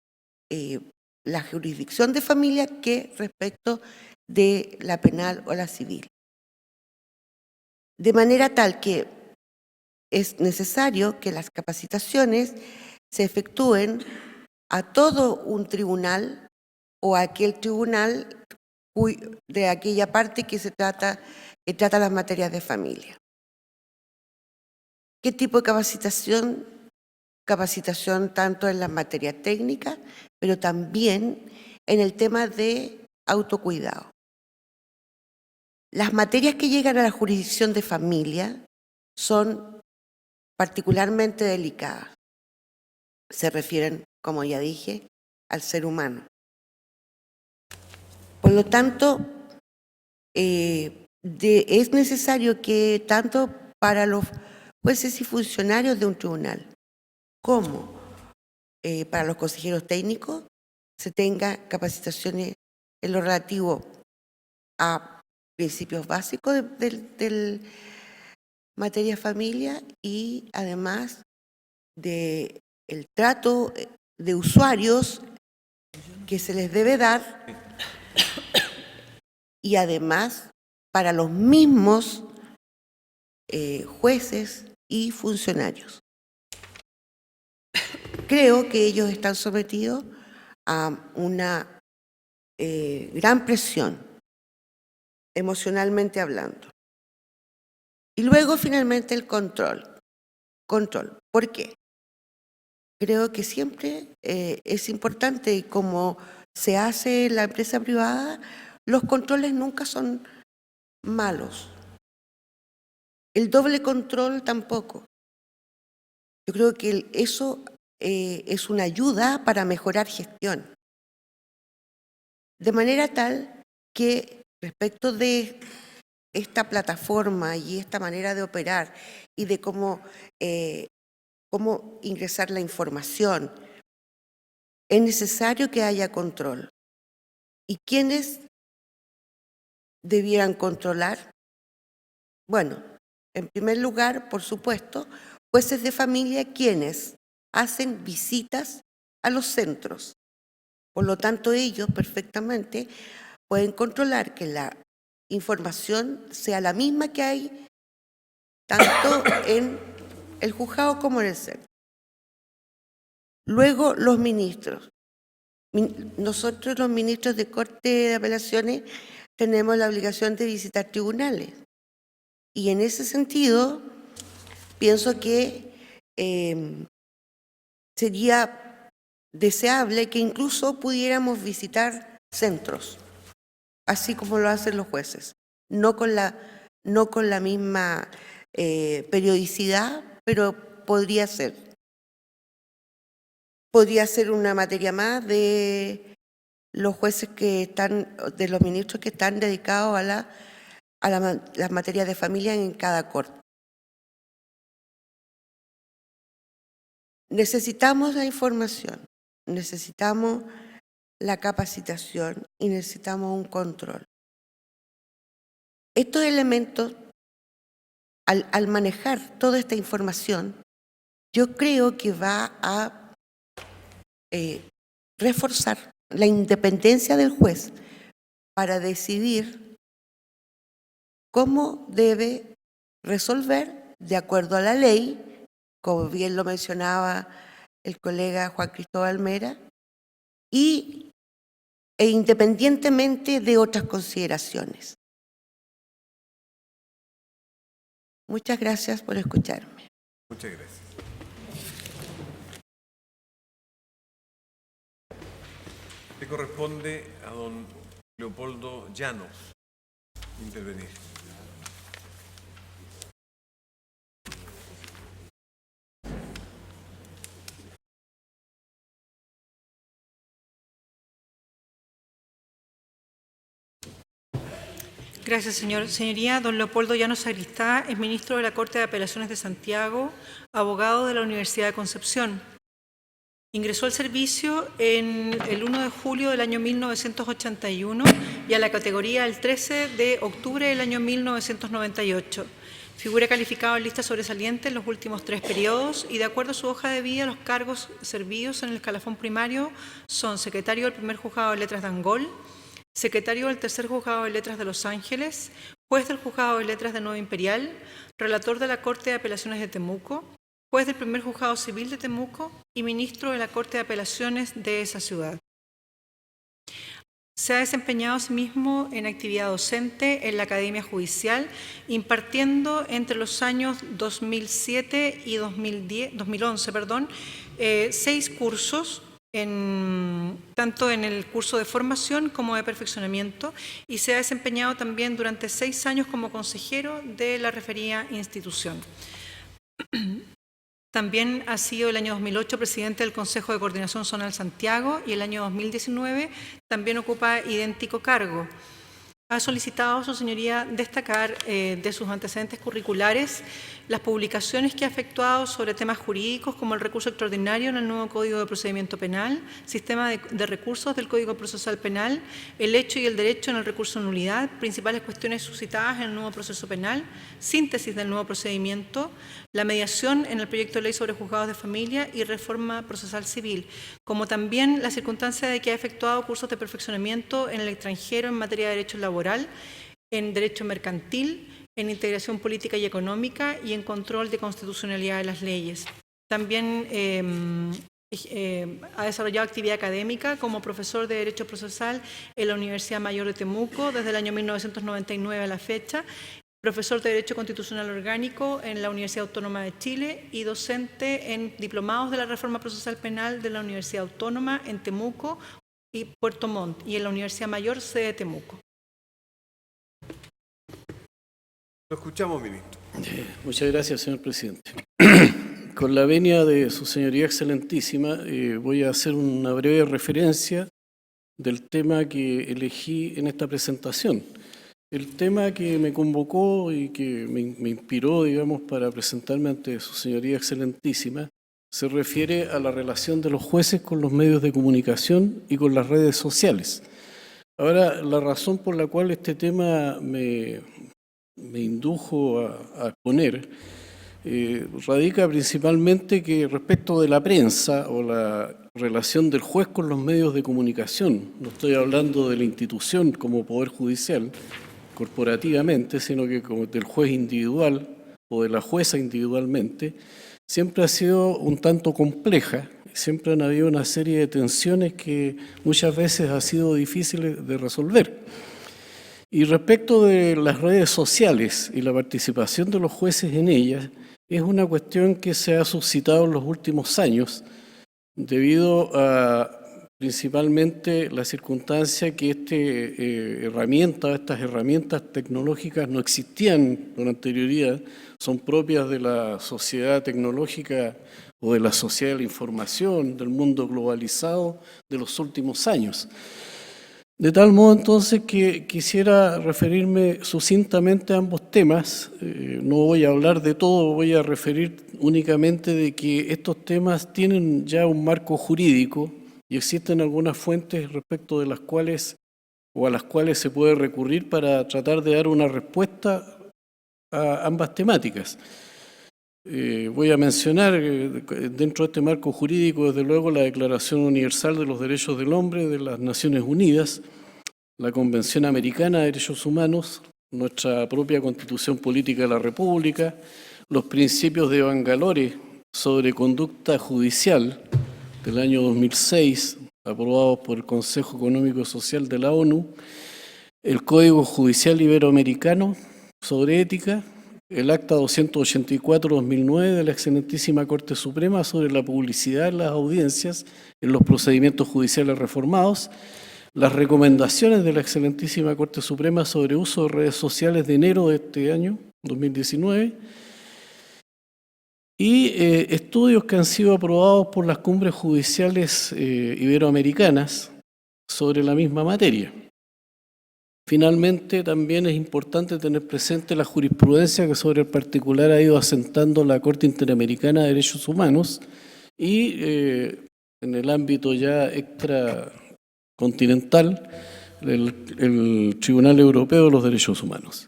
la jurisdicción de familia que respecto de la penal o la civil. De manera tal que es necesario que las capacitaciones se efectúen a todo un tribunal o a aquel tribunal de aquella parte que trata las materias de familia. ¿Qué tipo de capacitación? Capacitación tanto en las materias técnicas, pero también en el tema de autocuidado. Las materias que llegan a la jurisdicción de familia son particularmente delicadas. Se refieren, como ya dije, al ser humano. Por lo tanto, es necesario que tanto para los jueces y funcionarios de un tribunal como para los consejeros técnicos se tenga capacitaciones en lo relativo a principios básicos del materia familia y además del trato de usuarios que se les debe dar y además para los mismos jueces y funcionarios. Creo que ellos están sometidos a una gran presión, emocionalmente hablando. Y luego, finalmente, el control. Control. ¿Por qué? Creo que siempre es importante, y como se hace en la empresa privada, los controles nunca son malos. El doble control tampoco. Yo creo que eso es una ayuda para mejorar gestión. De manera tal que respecto de esta plataforma y esta manera de operar y de cómo ingresar la información, es necesario que haya control. ¿Y quiénes debieran controlar? Bueno, en primer lugar, por supuesto, jueces de familia quienes hacen visitas a los centros. Por lo tanto, ellos perfectamente pueden controlar que la información sea la misma que hay tanto en el juzgado como en el centro. Luego, los ministros. Nosotros, los ministros de Corte de Apelaciones, tenemos la obligación de visitar tribunales. Y en ese sentido, pienso que sería deseable que incluso pudiéramos visitar centros, así como lo hacen los jueces, no con la misma periodicidad, pero podría ser. Podría ser una materia más de los jueces que están, de los ministros que están dedicados a las materias de familia en cada corte. Necesitamos la información, necesitamos la capacitación y necesitamos un control. Estos elementos, al manejar toda esta información, yo creo que va a reforzar la independencia del juez para decidir cómo debe resolver de acuerdo a la ley, como bien lo mencionaba el colega Juan Cristóbal Mera, e independientemente de otras consideraciones. Muchas gracias por escucharme. Muchas gracias. Le corresponde a don Leopoldo Llanos intervenir. Gracias, señor. Señoría, don Leopoldo Llanos Sagristá es ministro de la Corte de Apelaciones de Santiago, abogado de la Universidad de Concepción. Ingresó al servicio en el 1 de julio del año 1981 y a la categoría el 13 de octubre del año 1998. Figura calificado en lista sobresaliente en los últimos 3 periodos y de acuerdo a su hoja de vida, los cargos servidos en el escalafón primario son secretario del primer juzgado de letras de Angol, secretario del tercer juzgado de letras de Los Ángeles, juez del juzgado de letras de Nueva Imperial, relator de la Corte de Apelaciones de Temuco, juez del primer juzgado civil de Temuco y ministro de la Corte de Apelaciones de esa ciudad. Se ha desempeñado asimismo en actividad docente en la Academia Judicial, impartiendo entre los años 2007 y 2011, 6 cursos tanto en el curso de formación como de perfeccionamiento, y se ha desempeñado también durante 6 años como consejero de la referida institución. También ha sido el año 2008 presidente del Consejo de Coordinación Zonal Santiago y el año 2019 también ocupa idéntico cargo. Ha solicitado, su señoría, destacar de sus antecedentes curriculares las publicaciones que ha efectuado sobre temas jurídicos como el recurso extraordinario en el nuevo Código de Procedimiento Penal, sistema de recursos del Código Procesal Penal, el hecho y el derecho en el recurso de nulidad, principales cuestiones suscitadas en el nuevo proceso penal, síntesis del nuevo procedimiento, la mediación en el proyecto de ley sobre juzgados de familia y reforma procesal civil, como también la circunstancia de que ha efectuado cursos de perfeccionamiento en el extranjero en materia de derecho laboral, en derecho mercantil, en integración política y económica y en control de constitucionalidad de las leyes. También ha desarrollado actividad académica como profesor de Derecho Procesal en la Universidad Mayor de Temuco desde el año 1999 a la fecha, profesor de Derecho Constitucional Orgánico en la Universidad Autónoma de Chile y docente en diplomados de la Reforma Procesal Penal de la Universidad Autónoma en Temuco y Puerto Montt y en la Universidad Mayor sede de Temuco. Lo escuchamos, ministro. Muchas gracias, señor presidente. Con la venia de su señoría excelentísima, voy a hacer una breve referencia del tema que elegí en esta presentación. El tema que me convocó y que me inspiró, digamos, para presentarme ante su señoría excelentísima, se refiere a la relación de los jueces con los medios de comunicación y con las redes sociales. Ahora, la razón por la cual este tema me indujo a exponer radica principalmente que respecto de la prensa o la relación del juez con los medios de comunicación, no estoy hablando de la institución como Poder Judicial, corporativamente, sino que como del juez individual o de la jueza individualmente, siempre ha sido un tanto compleja. Siempre han habido una serie de tensiones que muchas veces ha sido difíciles de resolver. Y respecto de las redes sociales y la participación de los jueces en ellas, es una cuestión que se ha suscitado en los últimos años debido a principalmente la circunstancia que estas herramientas tecnológicas no existían con anterioridad, son propias de la sociedad tecnológica o de la sociedad de la información, del mundo globalizado de los últimos años. De tal modo entonces que quisiera referirme sucintamente a ambos temas. No voy a hablar de todo, voy a referir únicamente de que estos temas tienen ya un marco jurídico y existen algunas fuentes respecto de las cuales o a las cuales se puede recurrir para tratar de dar una respuesta a ambas temáticas. Voy a mencionar dentro de este marco jurídico, desde luego, la Declaración Universal de los Derechos del Hombre de las Naciones Unidas, la Convención Americana de Derechos Humanos, nuestra propia Constitución Política de la República, los principios de Bangalore sobre conducta judicial del año 2006, aprobados por el Consejo Económico y Social de la ONU, el Código Judicial Iberoamericano sobre ética, el Acta 284-2009 de la Excelentísima Corte Suprema sobre la publicidad en las audiencias en los procedimientos judiciales reformados, las recomendaciones de la Excelentísima Corte Suprema sobre uso de redes sociales de enero de este año, 2019, y estudios que han sido aprobados por las cumbres judiciales iberoamericanas sobre la misma materia. Finalmente, también es importante tener presente la jurisprudencia que sobre el particular ha ido asentando la Corte Interamericana de Derechos Humanos y en el ámbito ya extracontinental, el Tribunal Europeo de los Derechos Humanos.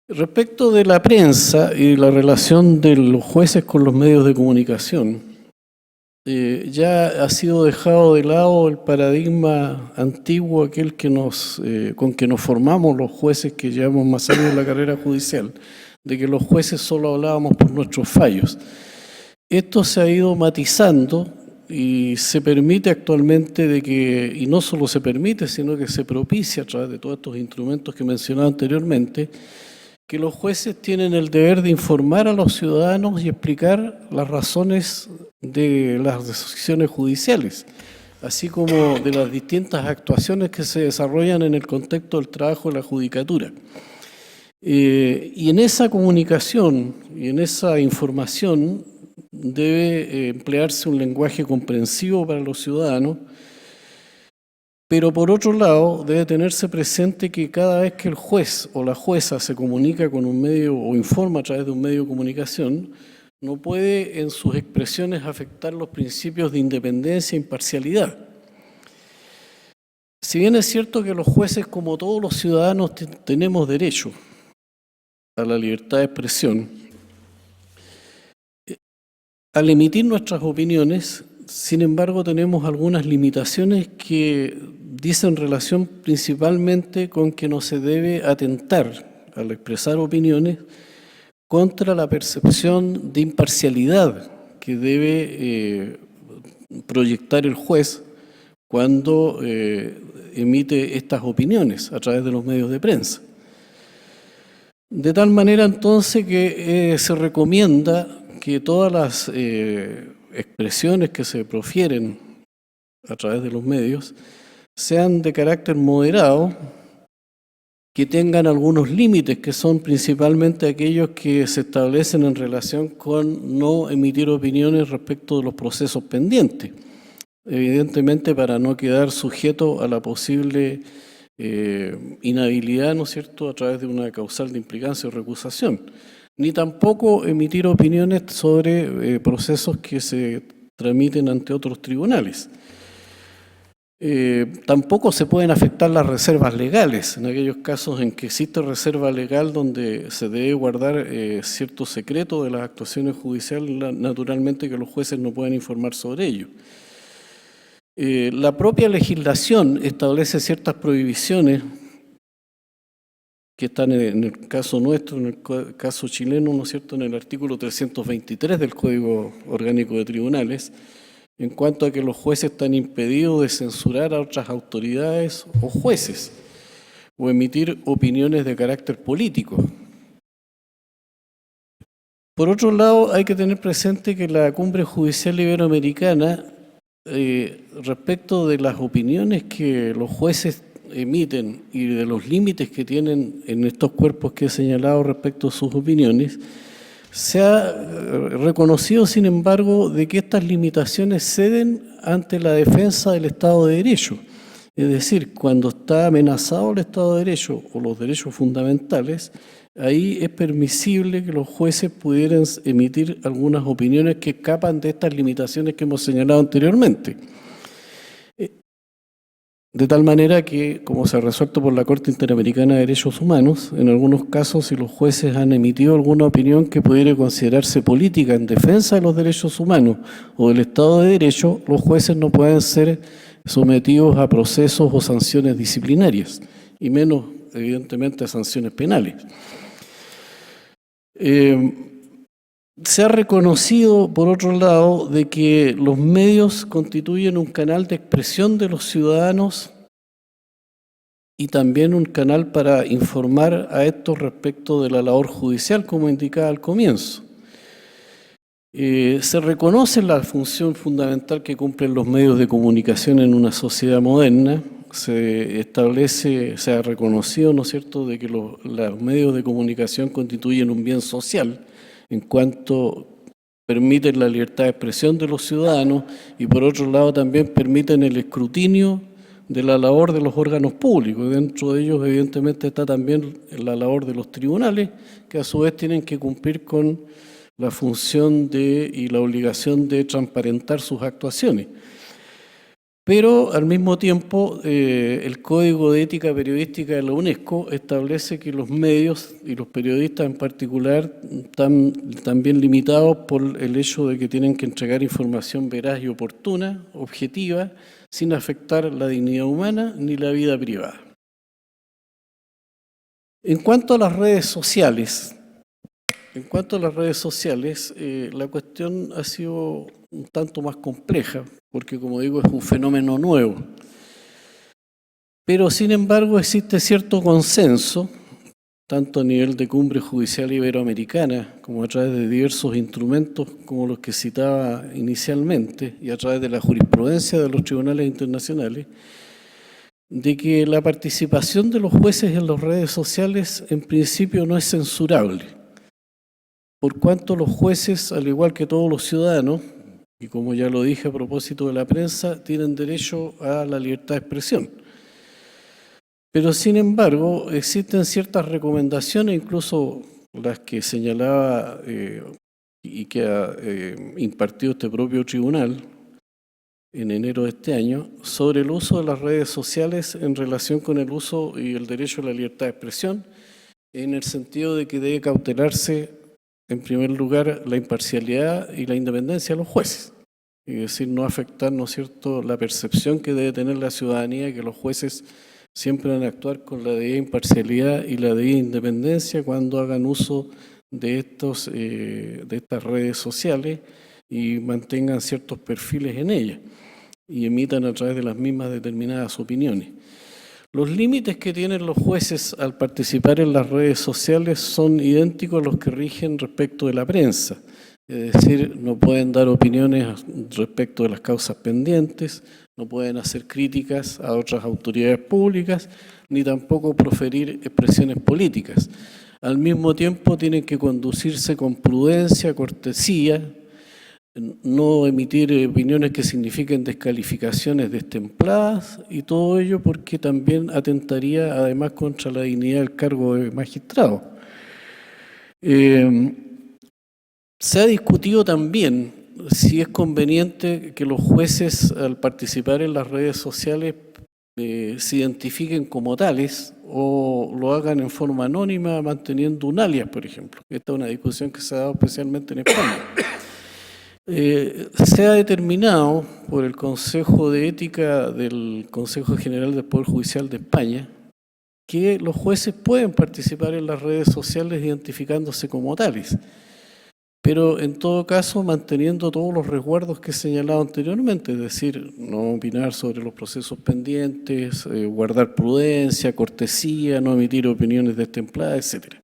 Respecto de la prensa y la relación de los jueces con los medios de comunicación, ya ha sido dejado de lado el paradigma antiguo, aquel que con que nos formamos los jueces que llevamos más años en la carrera judicial, de que los jueces solo hablábamos por nuestros fallos. Esto se ha ido matizando y se permite actualmente y no solo se permite, sino que se propicia a través de todos estos instrumentos que mencionaba anteriormente, que los jueces tienen el deber de informar a los ciudadanos y explicar las razones de las decisiones judiciales. así como de las distintas actuaciones que se desarrollan en el contexto del trabajo de la judicatura. Y en esa comunicación y en esa información debe emplearse un lenguaje comprensivo para los ciudadanos, pero por otro lado debe tenerse presente que cada vez que el juez o la jueza se comunica con un medio o informa a través de un medio de comunicación, no puede en sus expresiones afectar los principios de independencia e imparcialidad. Si bien es cierto que los jueces, como todos los ciudadanos, tenemos derecho a la libertad de expresión, al emitir nuestras opiniones, sin embargo, tenemos algunas limitaciones que dicen relación principalmente con que no se debe atentar, al expresar opiniones, contra la percepción de imparcialidad que debe proyectar el juez cuando emite estas opiniones a través de los medios de prensa. De tal manera entonces que se recomienda que todas las expresiones que se profieren a través de los medios sean de carácter moderado, que tengan algunos límites que son principalmente aquellos que se establecen en relación con no emitir opiniones respecto de los procesos pendientes, evidentemente para no quedar sujeto a la posible inhabilidad, ¿no es cierto?, a través de una causal de implicancia o recusación, ni tampoco emitir opiniones sobre procesos que se tramiten ante otros tribunales. Tampoco se pueden afectar las reservas legales, en aquellos casos en que existe reserva legal donde se debe guardar cierto secreto de las actuaciones judiciales, naturalmente que los jueces no pueden informar sobre ello. La propia legislación establece ciertas prohibiciones que están en el caso nuestro, en el caso chileno, ¿no es cierto?, en el artículo 323 del Código Orgánico de Tribunales, en cuanto a que los jueces están impedidos de censurar a otras autoridades o jueces o emitir opiniones de carácter político. Por otro lado, hay que tener presente que la Cumbre Judicial Iberoamericana, respecto de las opiniones que los jueces emiten y de los límites que tienen en estos cuerpos que he señalado respecto a sus opiniones, se ha reconocido, sin embargo, de que estas limitaciones ceden ante la defensa del Estado de Derecho. Es decir, cuando está amenazado el Estado de Derecho o los derechos fundamentales, ahí es permisible que los jueces pudieran emitir algunas opiniones que escapan de estas limitaciones que hemos señalado anteriormente. De tal manera que, como se ha resuelto por la Corte Interamericana de Derechos Humanos, en algunos casos, si los jueces han emitido alguna opinión que pudiera considerarse política en defensa de los derechos humanos o del Estado de Derecho, los jueces no pueden ser sometidos a procesos o sanciones disciplinarias, y menos, evidentemente, a sanciones penales. Se ha reconocido, por otro lado, de que los medios constituyen un canal de expresión de los ciudadanos y también un canal para informar a estos respecto de la labor judicial, como indicaba al comienzo. Se reconoce la función fundamental que cumplen los medios de comunicación en una sociedad moderna. Se establece, se ha reconocido, ¿no es cierto?, de que los medios de comunicación constituyen un bien social, en cuanto permiten la libertad de expresión de los ciudadanos y por otro lado también permiten el escrutinio de la labor de los órganos públicos. Dentro de ellos evidentemente está también la labor de los tribunales, que a su vez tienen que cumplir con la función y la obligación de transparentar sus actuaciones. Pero al mismo tiempo el Código de Ética Periodística de la UNESCO establece que los medios y los periodistas en particular están también limitados por el hecho de que tienen que entregar información veraz y oportuna, objetiva, sin afectar la dignidad humana ni la vida privada. En cuanto a las redes sociales, la cuestión ha sido un tanto más compleja, porque como digo es un fenómeno nuevo. Pero sin embargo existe cierto consenso tanto a nivel de cumbre judicial iberoamericana como a través de diversos instrumentos como los que citaba inicialmente y a través de la jurisprudencia de los tribunales internacionales, de que la participación de los jueces en las redes sociales en principio no es censurable, por cuanto los jueces, al igual que todos los ciudadanos, y como ya lo dije a propósito de la prensa, tienen derecho a la libertad de expresión. Pero sin embargo, existen ciertas recomendaciones, incluso las que señalaba y que ha impartido este propio tribunal en enero de este año, sobre el uso de las redes sociales en relación con el uso y el derecho a la libertad de expresión, en el sentido de que debe cautelarse, en primer lugar, la imparcialidad y la independencia de los jueces. Es decir, no afectar, ¿no es cierto?, la percepción que debe tener la ciudadanía, que los jueces siempre van a actuar con la debida imparcialidad y la debida independencia cuando hagan uso de estas redes sociales y mantengan ciertos perfiles en ellas y emitan a través de las mismas determinadas opiniones. Los límites que tienen los jueces al participar en las redes sociales son idénticos a los que rigen respecto de la prensa. Es decir, no pueden dar opiniones respecto de las causas pendientes, no pueden hacer críticas a otras autoridades públicas, ni tampoco proferir expresiones políticas. Al mismo tiempo tienen que conducirse con prudencia, cortesía, no emitir opiniones que signifiquen descalificaciones destempladas y todo ello porque también atentaría además contra la dignidad del cargo de magistrado. Se ha discutido también si es conveniente que los jueces al participar en las redes sociales se identifiquen como tales o lo hagan en forma anónima manteniendo un alias, por ejemplo. Esta es una discusión que se ha dado especialmente en España. Se ha determinado por el Consejo de Ética del Consejo General del Poder Judicial de España que los jueces pueden participar en las redes sociales identificándose como tales, pero en todo caso manteniendo todos los resguardos que he señalado anteriormente, es decir, no opinar sobre los procesos pendientes, guardar prudencia, cortesía, no emitir opiniones destempladas, etc.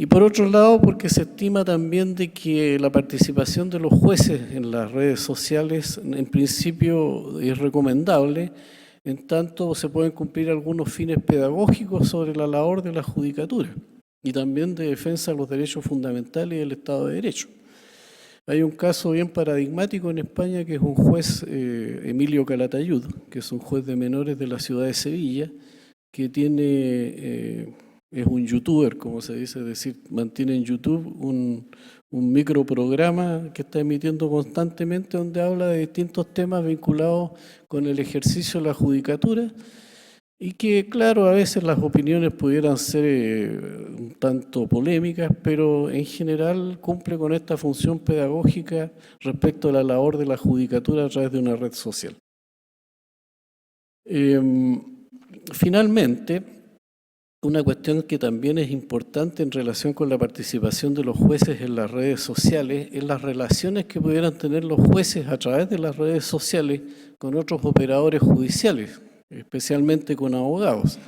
Y por otro lado, porque se estima también de que la participación de los jueces en las redes sociales en principio es recomendable, en tanto se pueden cumplir algunos fines pedagógicos sobre la labor de la judicatura y también de defensa de los derechos fundamentales y del Estado de Derecho. Hay un caso bien paradigmático en España que es un juez, Emilio Calatayud, que es un juez de menores de la ciudad de Sevilla, que es un youtuber, como se dice, es decir, mantiene en YouTube un microprograma que está emitiendo constantemente donde habla de distintos temas vinculados con el ejercicio de la judicatura y que, claro, a veces las opiniones pudieran ser un tanto polémicas, pero en general cumple con esta función pedagógica respecto a la labor de la judicatura a través de una red social. Finalmente, una cuestión que también es importante en relación con la participación de los jueces en las redes sociales es las relaciones que pudieran tener los jueces a través de las redes sociales con otros operadores judiciales, especialmente con abogados.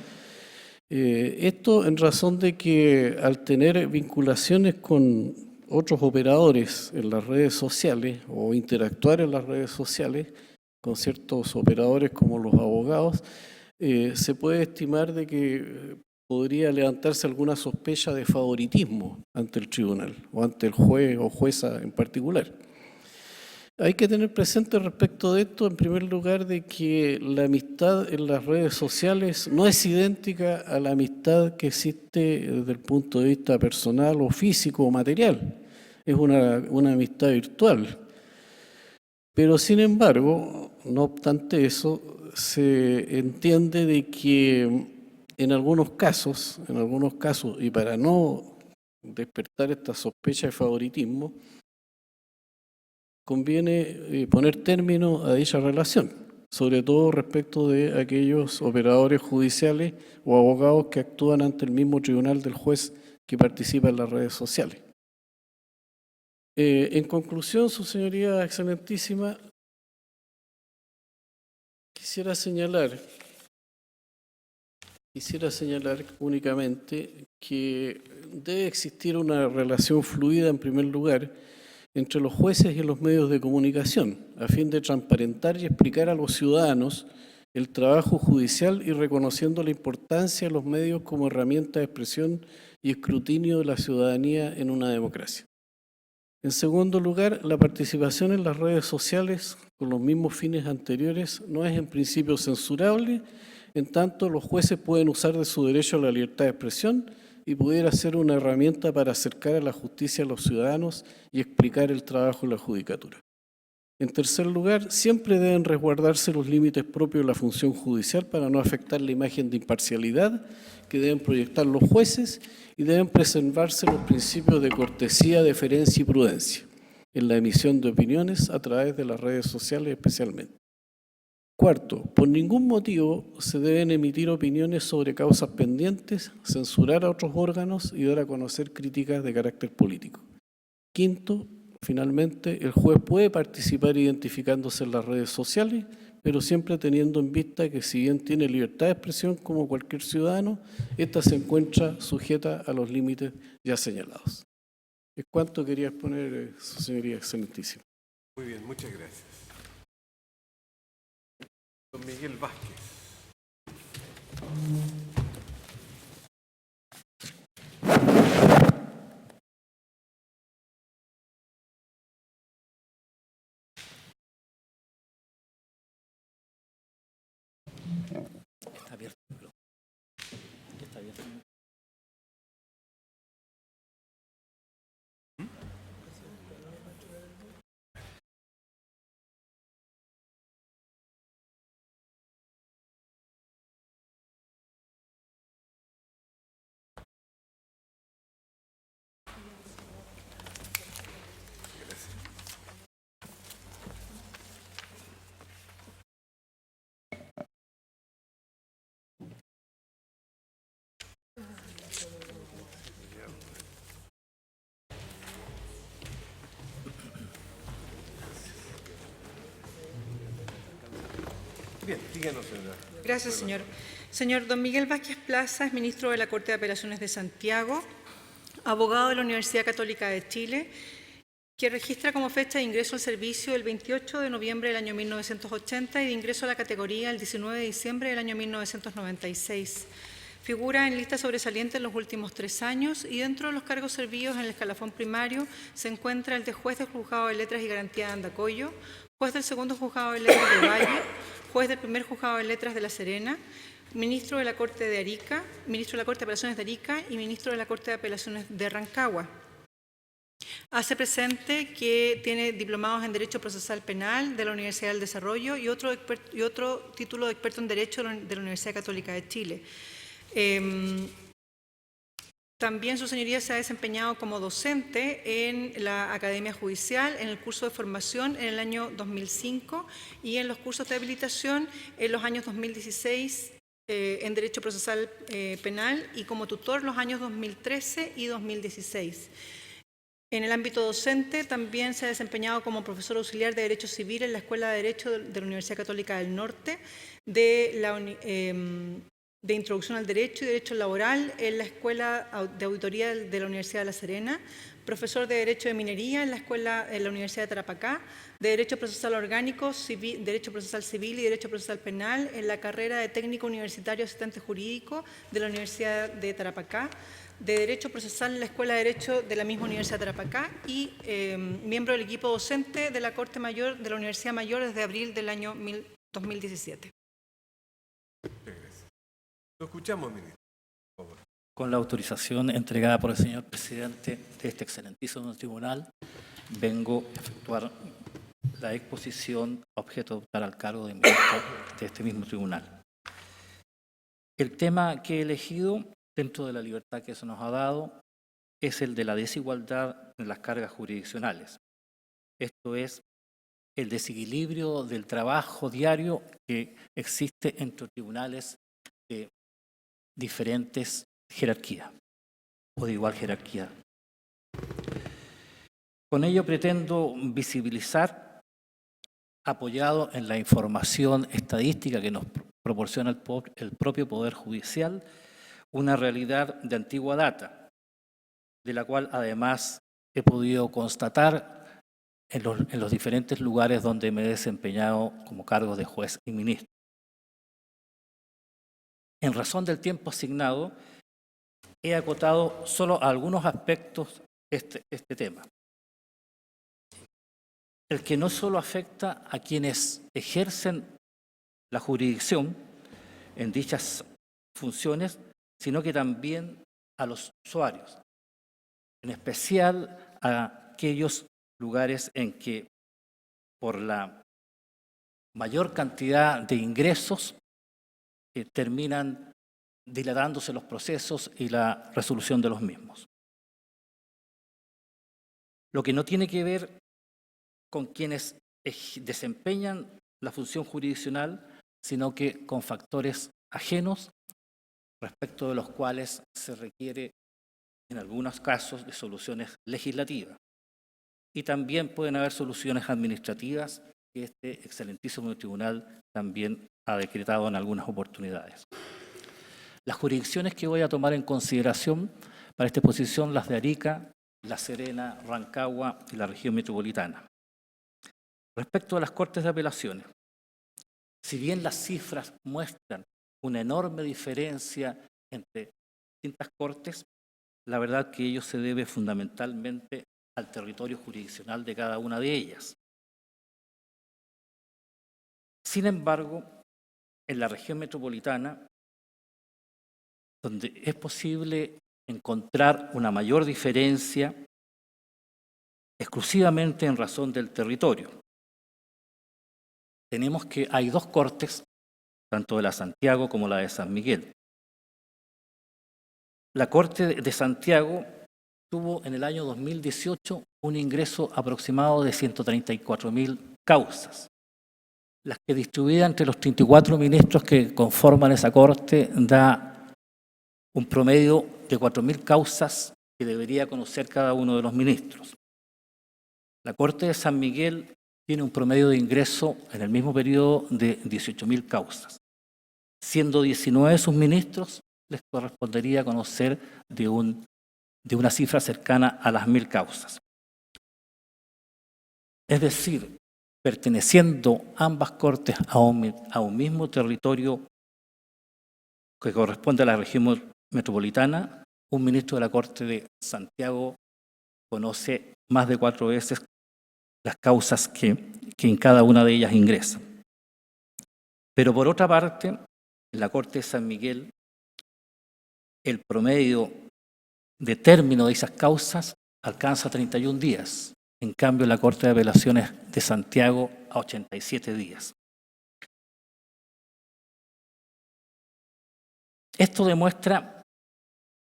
Esto en razón de que al tener vinculaciones con otros operadores en las redes sociales o interactuar en las redes sociales con ciertos operadores como los abogados, se puede estimar de que podría levantarse alguna sospecha de favoritismo ante el tribunal o ante el juez o jueza en particular. Hay que tener presente respecto de esto, en primer lugar, de que la amistad en las redes sociales no es idéntica a la amistad que existe desde el punto de vista personal o físico o material. Es una amistad virtual. Pero sin embargo, no obstante eso, se entiende de que en algunos casos, y para no despertar esta sospecha de favoritismo, conviene poner término a dicha relación, sobre todo respecto de aquellos operadores judiciales o abogados que actúan ante el mismo tribunal del juez que participa en las redes sociales. En conclusión, Su Señoría Excelentísima, quisiera señalar únicamente que debe existir una relación fluida, en primer lugar, entre los jueces y los medios de comunicación, a fin de transparentar y explicar a los ciudadanos el trabajo judicial y reconociendo la importancia de los medios como herramienta de expresión y escrutinio de la ciudadanía en una democracia. En segundo lugar, la participación en las redes sociales con los mismos fines anteriores no es en principio censurable, en tanto los jueces pueden usar de su derecho a la libertad de expresión y pudiera ser una herramienta para acercar a la justicia a los ciudadanos y explicar el trabajo de la judicatura. En tercer lugar, siempre deben resguardarse los límites propios de la función judicial para no afectar la imagen de imparcialidad que deben proyectar los jueces y deben preservarse los principios de cortesía, deferencia y prudencia en la emisión de opiniones a través de las redes sociales especialmente. Cuarto, por ningún motivo se deben emitir opiniones sobre causas pendientes, censurar a otros órganos y dar a conocer críticas de carácter político. Quinto, finalmente, el juez puede participar identificándose en las redes sociales, pero siempre teniendo en vista que si bien tiene libertad de expresión como cualquier ciudadano, ésta se encuentra sujeta a los límites ya señalados. Es cuanto quería exponer, su señoría excelentísima. Muy bien, muchas gracias. Don Miguel Vázquez. Está abierto. Está abierto. Bien, díganos, señora. Gracias, señor. Señor don Miguel Vázquez Plaza es ministro de la Corte de Apelaciones de Santiago, abogado de la Universidad Católica de Chile, que registra como fecha de ingreso al servicio el 28 de noviembre del año 1980 y de ingreso a la categoría el 19 de diciembre del año 1996. Figura en lista sobresaliente en los últimos 3 años y dentro de los cargos servidos en el escalafón primario se encuentra el de juez del Juzgado de Letras y Garantía de Andacollo, juez del segundo Juzgado de Letras de Valle, juez del primer Juzgado de Letras de La Serena, ministro de la Corte de Arica, ministro de la Corte de Apelaciones de Arica y ministro de la Corte de Apelaciones de Rancagua. Hace presente que tiene diplomados en Derecho Procesal Penal de la Universidad del Desarrollo y otro título de experto en Derecho de la Universidad Católica de Chile. También su señoría se ha desempeñado como docente en la Academia Judicial, en el curso de formación en el año 2005 y en los cursos de habilitación en los años 2016 en Derecho Procesal Penal y como tutor los años 2013 y 2016. En el ámbito docente también se ha desempeñado como profesor auxiliar de Derecho Civil en la Escuela de Derecho de la Universidad Católica del Norte, de Introducción al Derecho y Derecho Laboral en la Escuela de Auditoría de la Universidad de La Serena, profesor de Derecho de Minería en la Universidad de Tarapacá, de Derecho Procesal Orgánico, Derecho Procesal Civil y Derecho Procesal Penal en la carrera de Técnico Universitario Asistente Jurídico de la Universidad de Tarapacá, de Derecho Procesal en la Escuela de Derecho de la misma Universidad de Tarapacá y miembro del equipo docente de la Corte Mayor de la Universidad Mayor desde abril del año 2017. Lo escuchamos, ministro. Por favor. Con la autorización entregada por el señor presidente de este excelentísimo tribunal, vengo a efectuar la exposición a objeto de optar al cargo de ministro de este mismo tribunal. El tema que he elegido, dentro de la libertad que se nos ha dado, es el de la desigualdad en las cargas jurisdiccionales. Esto es el desequilibrio del trabajo diario que existe entre tribunales de diferentes jerarquías o de igual jerarquía. Con ello pretendo visibilizar, apoyado en la información estadística que nos proporciona el propio Poder Judicial, una realidad de antigua data, de la cual además he podido constatar en los diferentes lugares donde me he desempeñado como cargos de juez y ministro. En razón del tiempo asignado, he acotado solo a algunos aspectos este tema. El que no solo afecta a quienes ejercen la jurisdicción en dichas funciones, sino que también a los usuarios, en especial a aquellos lugares en que por la mayor cantidad de ingresos terminan dilatándose los procesos y la resolución de los mismos. Lo que no tiene que ver con quienes desempeñan la función jurisdiccional, sino que con factores ajenos respecto de los cuales se requiere, en algunos casos, de soluciones legislativas. Y también pueden haber soluciones administrativas que este excelentísimo tribunal también ha decretado en algunas oportunidades. Las jurisdicciones que voy a tomar en consideración para esta exposición, las de Arica, La Serena, Rancagua y la región metropolitana. Respecto a las Cortes de Apelaciones, si bien las cifras muestran una enorme diferencia entre distintas cortes, la verdad que ello se debe fundamentalmente al territorio jurisdiccional de cada una de ellas. Sin embargo, en la región metropolitana, donde es posible encontrar una mayor diferencia exclusivamente en razón del territorio. Tenemos que hay dos cortes, tanto de la Santiago como la de San Miguel. La Corte de Santiago tuvo en el año 2018 un ingreso aproximado de 134.000 causas. Las que distribuidas entre los 34 ministros que conforman esa Corte da un promedio de 4.000 causas que debería conocer cada uno de los ministros. La Corte de San Miguel tiene un promedio de ingreso en el mismo periodo de 18.000 causas. Siendo 19 sus ministros, les correspondería conocer de una cifra cercana a las 1.000 causas. Es decir, perteneciendo ambas cortes a un mismo territorio que corresponde a la región metropolitana, un ministro de la Corte de Santiago conoce más de 4 veces las causas que en cada una de ellas ingresa. Pero por otra parte, en la Corte de San Miguel, el promedio de término de esas causas alcanza 31 días. En cambio, en la Corte de Apelaciones de Santiago, a 87 días. Esto demuestra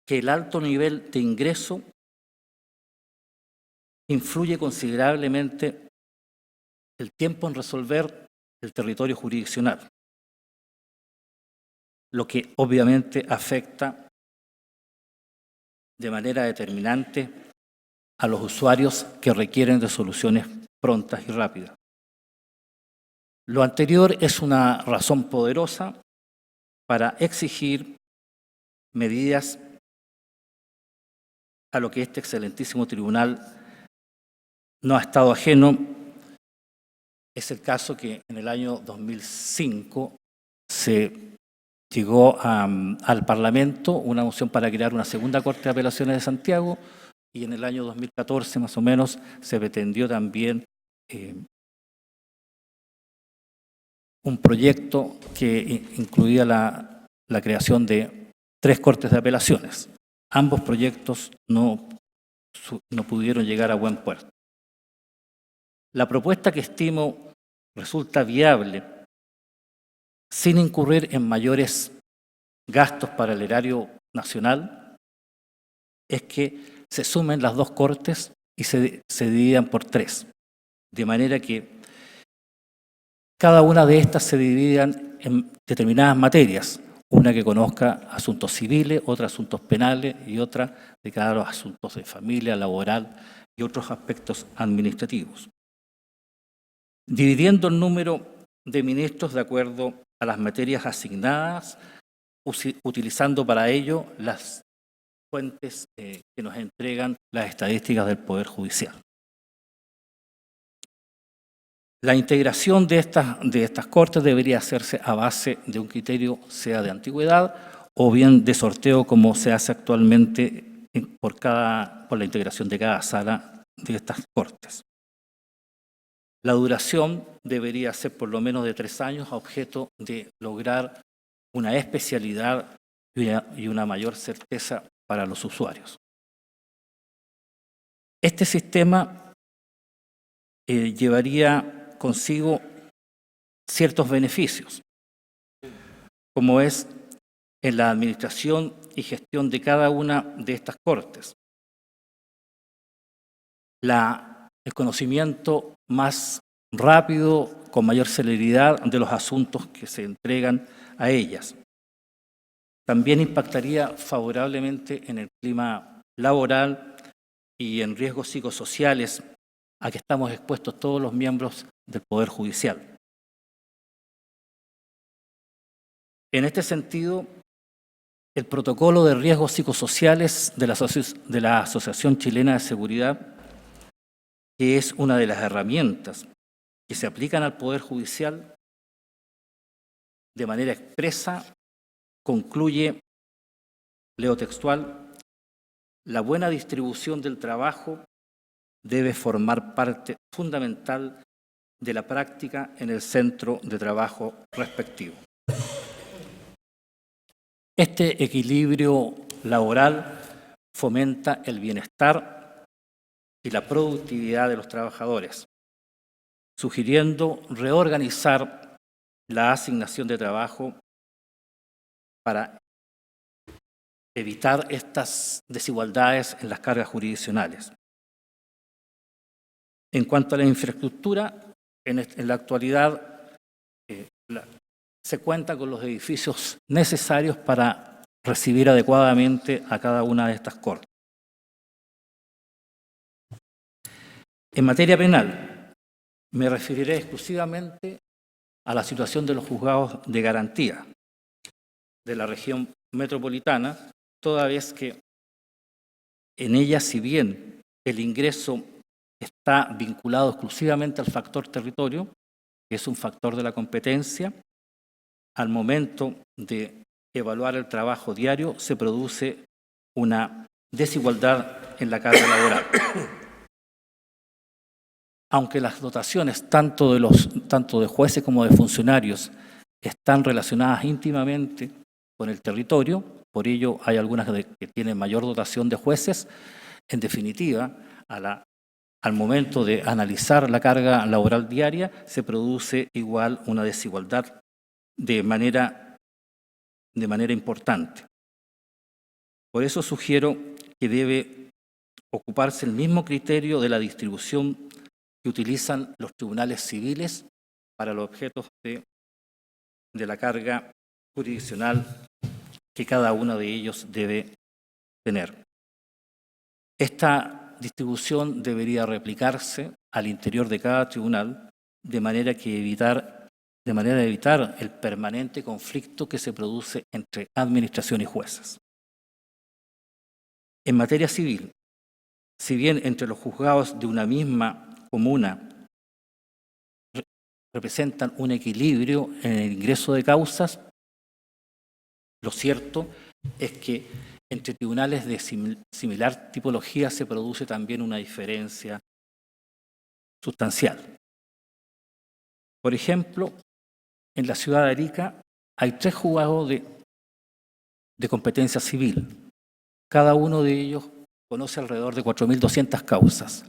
que el alto nivel de ingreso influye considerablemente el tiempo en resolver el territorio jurisdiccional, lo que obviamente afecta de manera determinante a los usuarios que requieren de soluciones prontas y rápidas. Lo anterior es una razón poderosa para exigir medidas a lo que este excelentísimo tribunal no ha estado ajeno. Es el caso que en el año 2005 se llegó al Parlamento una moción para crear una segunda Corte de Apelaciones de Santiago y en el año 2014 más o menos se pretendió también un proyecto que incluía la creación de 3 Cortes de Apelaciones. Ambos proyectos no pudieron llegar a buen puerto. La propuesta que estimo resulta viable sin incurrir en mayores gastos para el erario nacional es que se sumen las 2 cortes y se dividan por 3, de manera que cada una de estas se dividan en determinadas materias, una que conozca asuntos civiles, otra asuntos penales y otra de cada los asuntos de familia, laboral y otros aspectos administrativos. Dividiendo el número de ministros de acuerdo a las materias asignadas, utilizando para ello las fuentes que nos entregan las estadísticas del Poder Judicial. La integración de estas cortes debería hacerse a base de un criterio, sea de antigüedad o bien de sorteo, como se hace actualmente por la integración de cada sala de estas cortes. La duración debería ser por lo menos de 3 años, a objeto de lograr una especialidad y una mayor certeza para los usuarios. Este sistema llevaría consigo ciertos beneficios, como es en la administración y gestión de cada una de estas cortes. El conocimiento más rápido, con mayor celeridad de los asuntos que se entregan a ellas. También impactaría favorablemente en el clima laboral y en riesgos psicosociales a que estamos expuestos todos los miembros del Poder Judicial. En este sentido, el protocolo de riesgos psicosociales de la Asociación Chilena de Seguridad, que es una de las herramientas que se aplican al Poder Judicial, de manera expresa, concluye, leo textual, la buena distribución del trabajo debe formar parte fundamental de la práctica en el centro de trabajo respectivo. Este equilibrio laboral fomenta el bienestar y la productividad de los trabajadores, sugiriendo reorganizar la asignación de trabajo para evitar estas desigualdades en las cargas jurisdiccionales. En cuanto a la infraestructura, en la actualidad se cuenta con los edificios necesarios para recibir adecuadamente a cada una de estas cortes. En materia penal, me referiré exclusivamente a la situación de los juzgados de garantía de la región metropolitana, toda vez que en ella, si bien el ingreso está vinculado exclusivamente al factor territorio, que es un factor de la competencia, al momento de evaluar el trabajo diario se produce una desigualdad en la carga laboral. Aunque las dotaciones tanto de jueces como de funcionarios están relacionadas íntimamente con el territorio, por ello hay algunas que tienen mayor dotación de jueces, en definitiva, al momento de analizar la carga laboral diaria, se produce igual una desigualdad de manera importante. Por eso sugiero que debe ocuparse el mismo criterio de la distribución que utilizan los tribunales civiles para los objetos de la carga jurisdiccional que cada uno de ellos debe tener. Esta distribución debería replicarse al interior de cada tribunal de manera de evitar el permanente conflicto que se produce entre administración y jueces. En materia civil, si bien entre los juzgados de una misma comuna representan un equilibrio en el ingreso de causas, lo cierto es que entre tribunales de similar tipología se produce también una diferencia sustancial. Por ejemplo, en la ciudad de Arica hay 3 juzgados de competencia civil. Cada uno de ellos conoce alrededor de 4.200 causas.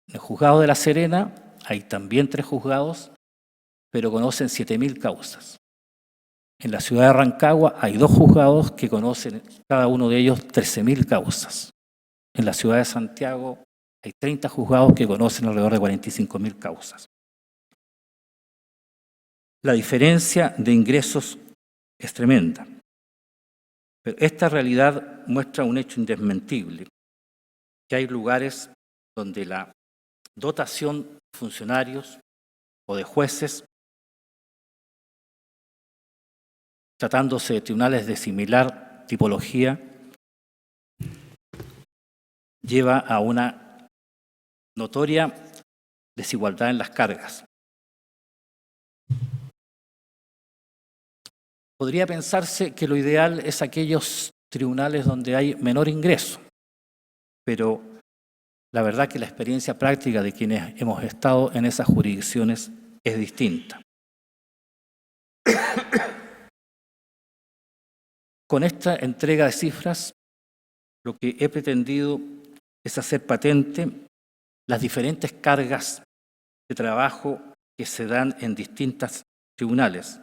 En el juzgado de La Serena hay también 3 juzgados, pero conocen 7.000 causas. En la ciudad de Rancagua hay 2 juzgados que conocen cada uno de ellos 13.000 causas. En la ciudad de Santiago hay 30 juzgados que conocen alrededor de 45.000 causas. La diferencia de ingresos es tremenda, pero esta realidad muestra un hecho indesmentible, que hay lugares donde la dotación de funcionarios o de jueces tratándose de tribunales de similar tipología, lleva a una notoria desigualdad en las cargas. Podría pensarse que lo ideal es aquellos tribunales donde hay menor ingreso, pero la verdad que la experiencia práctica de quienes hemos estado en esas jurisdicciones es distinta. Con esta entrega de cifras, lo que he pretendido es hacer patente las diferentes cargas de trabajo que se dan en distintos tribunales,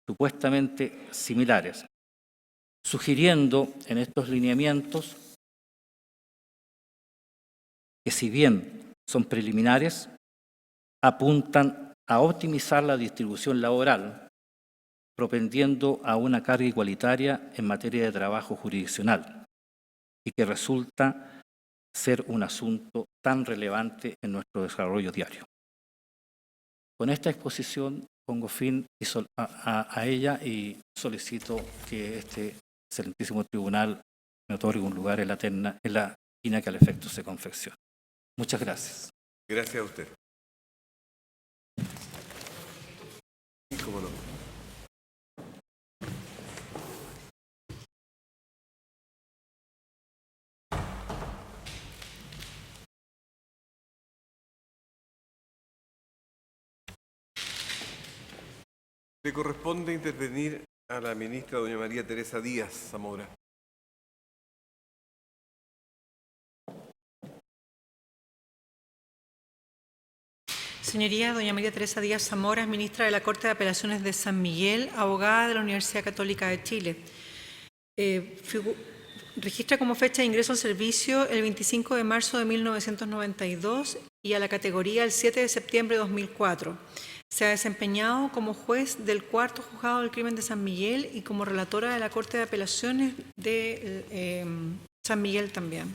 supuestamente similares, sugiriendo en estos lineamientos que si bien son preliminares, apuntan a optimizar la distribución laboral, propendiendo a una carga igualitaria en materia de trabajo jurisdiccional y que resulta ser un asunto tan relevante en nuestro desarrollo diario. Con esta exposición pongo fin a ella y solicito que este excelentísimo tribunal me otorgue un lugar en la terna que al efecto se confeccione. Muchas gracias. Gracias a usted. ¿Cómo no? Le corresponde intervenir a la ministra doña María Teresa Díaz Zamora. Señoría, doña María Teresa Díaz Zamora es ministra de la Corte de Apelaciones de San Miguel, abogada de la Universidad Católica de Chile. Registra como fecha de ingreso al servicio el 25 de marzo de 1992 y a la categoría el 7 de septiembre de 2004. Se ha desempeñado como juez del Cuarto Juzgado del Crimen de San Miguel y como relatora de la Corte de Apelaciones de San Miguel también.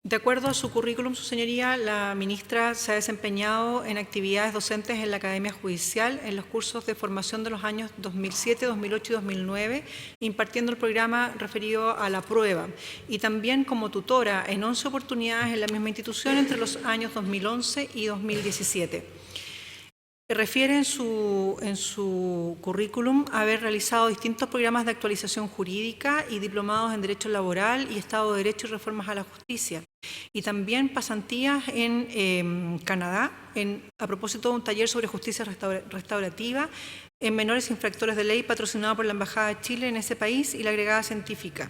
De acuerdo a su currículum, su señoría, la ministra se ha desempeñado en actividades docentes en la Academia Judicial en los cursos de formación de los años 2007, 2008 y 2009, impartiendo el programa referido a la prueba, y también como tutora en 11 oportunidades en la misma institución entre los años 2011 y 2017. Refiere en su currículum haber realizado distintos programas de actualización jurídica y diplomados en Derecho Laboral y Estado de Derecho y Reformas a la Justicia. Y también pasantías en Canadá a propósito de un taller sobre justicia restaurativa en menores infractores de ley patrocinado por la Embajada de Chile en ese país y la agregada científica.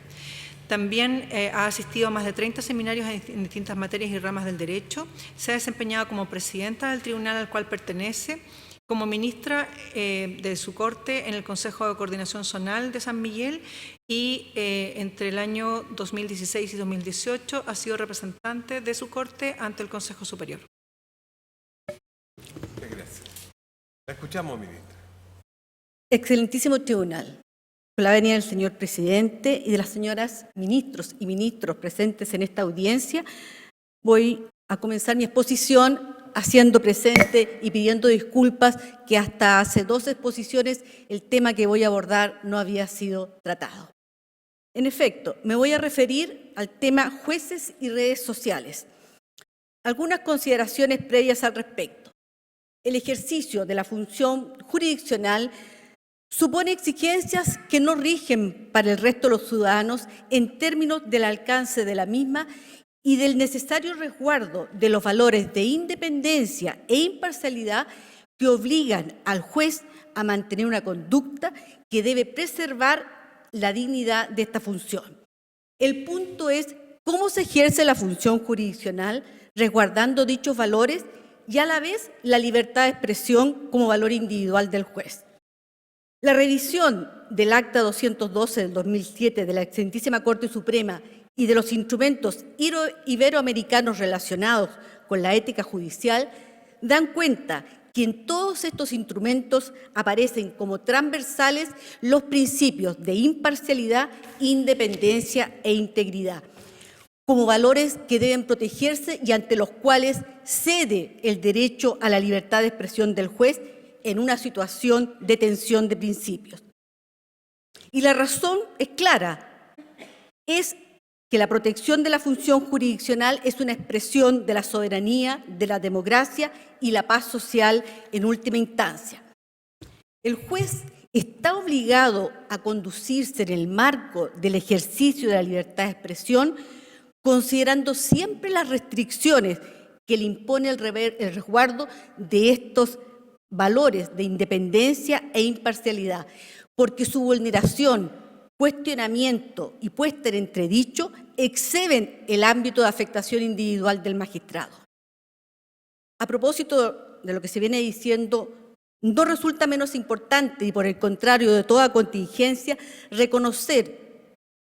También ha asistido a más de 30 seminarios en distintas materias y ramas del derecho. Se ha desempeñado como presidenta del tribunal al cual pertenece, como ministra de su corte en el Consejo de Coordinación Zonal de San Miguel y entre el año 2016 y 2018 ha sido representante de su corte ante el Consejo Superior. Muchas gracias. La escuchamos, ministra. Excelentísimo tribunal. Con la venia del señor presidente y de las señoras ministros y ministros presentes en esta audiencia, voy a comenzar mi exposición haciendo presente y pidiendo disculpas que hasta hace 2 exposiciones el tema que voy a abordar no había sido tratado. En efecto, me voy a referir al tema jueces y redes sociales. Algunas consideraciones previas al respecto. El ejercicio de la función jurisdiccional supone exigencias que no rigen para el resto de los ciudadanos en términos del alcance de la misma y del necesario resguardo de los valores de independencia e imparcialidad que obligan al juez a mantener una conducta que debe preservar la dignidad de esta función. El punto es cómo se ejerce la función jurisdiccional resguardando dichos valores y a la vez la libertad de expresión como valor individual del juez. La revisión del Acta 212 del 2007 de la Excelentísima Corte Suprema y de los instrumentos iberoamericanos relacionados con la ética judicial dan cuenta que en todos estos instrumentos aparecen como transversales los principios de imparcialidad, independencia e integridad. como valores que deben protegerse y ante los cuales cede el derecho a la libertad de expresión del juez en una situación de tensión de principios. Y la razón es clara, es que la protección de la función jurisdiccional es una expresión de la soberanía, de la democracia y la paz social en última instancia. El juez está obligado a conducirse en el marco del ejercicio de la libertad de expresión, considerando siempre las restricciones que le impone el resguardo de estos valores de independencia e imparcialidad, porque su vulneración, cuestionamiento y puesta en entredicho exceden el ámbito de afectación individual del magistrado. A propósito de lo que se viene diciendo, no resulta menos importante y por el contrario de toda contingencia reconocer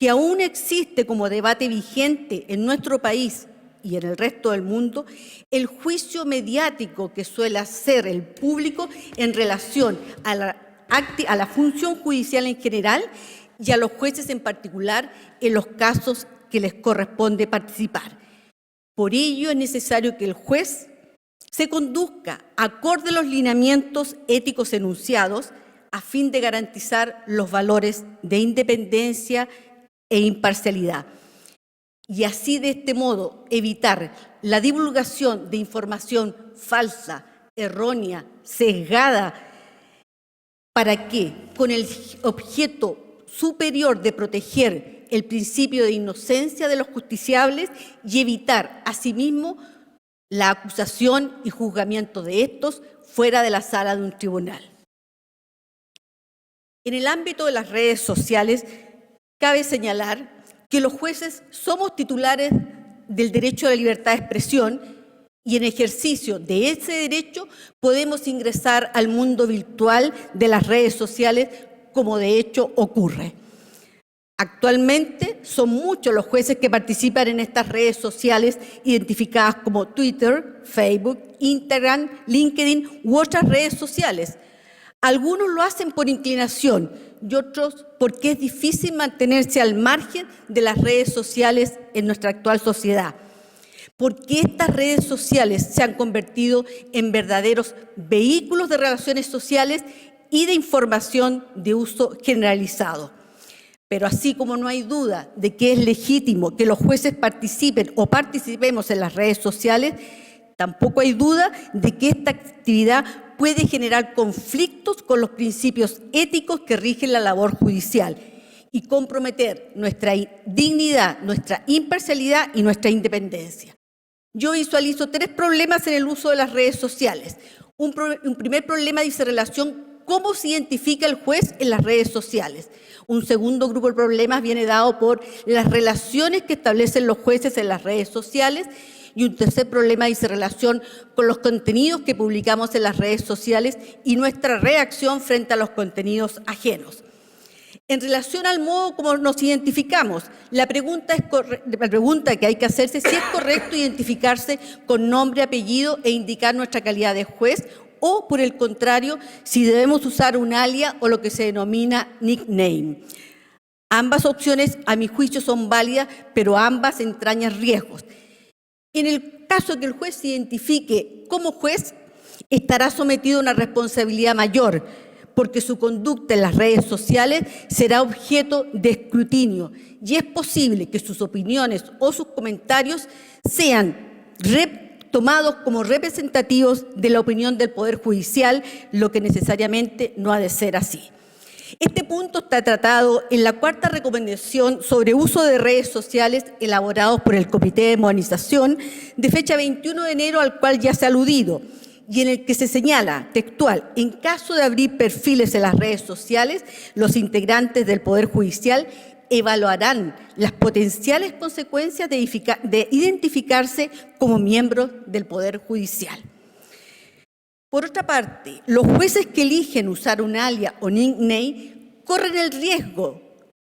que aún existe como debate vigente en nuestro país y en el resto del mundo el juicio mediático que suele hacer el público en relación a la función judicial en general y a los jueces en particular en los casos que les corresponde participar. Por ello es necesario que el juez se conduzca acorde a los lineamientos éticos enunciados a fin de garantizar los valores de independencia e imparcialidad y así de este modo evitar la divulgación de información falsa, errónea, sesgada, para que, con el objeto superior de proteger el principio de inocencia de los justiciables y evitar asimismo la acusación y juzgamiento de estos fuera de la sala de un tribunal. En el ámbito de las redes sociales, cabe señalar que los jueces somos titulares del derecho a la libertad de expresión y en ejercicio de ese derecho podemos ingresar al mundo virtual de las redes sociales como de hecho ocurre. Actualmente son muchos los jueces que participan en estas redes sociales identificadas como Twitter, Facebook, Instagram, LinkedIn u otras redes sociales. Algunos lo hacen por inclinación y otros porque es difícil mantenerse al margen de las redes sociales en nuestra actual sociedad. Porque estas redes sociales se han convertido en verdaderos vehículos de relaciones sociales y de información de uso generalizado. Pero así como no hay duda de que es legítimo que los jueces participen o participemos en las redes sociales, tampoco hay duda de que esta actividad puede generar conflictos con los principios éticos que rigen la labor judicial y comprometer nuestra dignidad, nuestra imparcialidad y nuestra independencia. Yo visualizo 3 problemas en el uso de las redes sociales. Un primer problema dice relación cómo se identifica el juez en las redes sociales. Un segundo grupo de problemas viene dado por las relaciones que establecen los jueces en las redes sociales. Y un tercer problema dice relación con los contenidos que publicamos en las redes sociales y nuestra reacción frente a los contenidos ajenos. En relación al modo como nos identificamos, la pregunta que hay que hacerse es si es correcto identificarse con nombre, apellido e indicar nuestra calidad de juez o, por el contrario, si debemos usar un alias o lo que se denomina nickname. Ambas opciones, a mi juicio, son válidas, pero ambas entrañan riesgos. En el caso que el juez se identifique como juez, estará sometido a una responsabilidad mayor, porque su conducta en las redes sociales será objeto de escrutinio y es posible que sus opiniones o sus comentarios sean tomados como representativos de la opinión del Poder Judicial, lo que necesariamente no ha de ser así. Este punto está tratado en la 4ª recomendación sobre uso de redes sociales elaborados por el Comité de Modernización de fecha 21 de enero al cual ya se ha aludido y en el que se señala textual, en caso de abrir perfiles en las redes sociales, los integrantes del Poder Judicial evaluarán las potenciales consecuencias de identificarse como miembros del Poder Judicial. Por otra parte, los jueces que eligen usar un alias o nickname corren el riesgo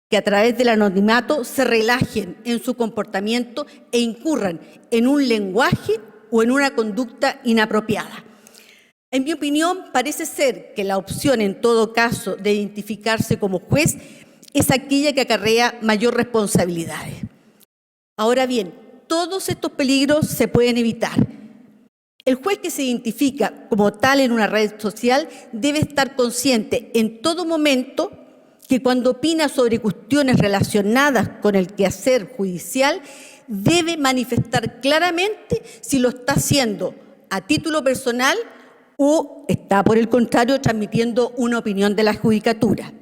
que a través del anonimato se relajen en su comportamiento e incurran en un lenguaje o en una conducta inapropiada. En mi opinión, parece ser que la opción en todo caso de identificarse como juez es aquella que acarrea mayor responsabilidades. Ahora bien, todos estos peligros se pueden evitar. El juez que se identifica como tal en una red social debe estar consciente en todo momento que cuando opina sobre cuestiones relacionadas con el quehacer judicial, debe manifestar claramente si lo está haciendo a título personal o está, por el contrario, transmitiendo una opinión de la judicatura.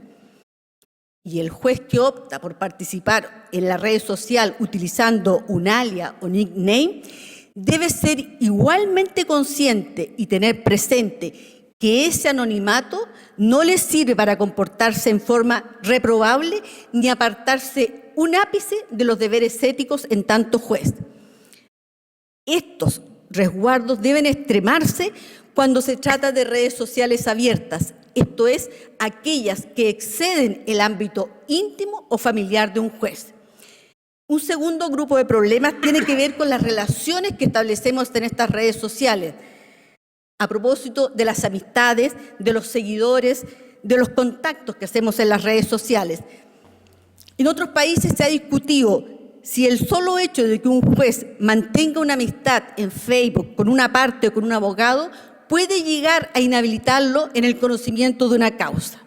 Y el juez que opta por participar en la red social utilizando un alias o nickname debe ser igualmente consciente y tener presente que ese anonimato no le sirve para comportarse en forma reprobable ni apartarse un ápice de los deberes éticos en tanto juez. Estos resguardos deben extremarse cuando se trata de redes sociales abiertas, esto es, aquellas que exceden el ámbito íntimo o familiar de un juez. Un segundo grupo de problemas tiene que ver con las relaciones que establecemos en estas redes sociales, a propósito de las amistades, de los seguidores, de los contactos que hacemos en las redes sociales. En otros países se ha discutido si el solo hecho de que un juez mantenga una amistad en Facebook con una parte o con un abogado puede llegar a inhabilitarlo en el conocimiento de una causa.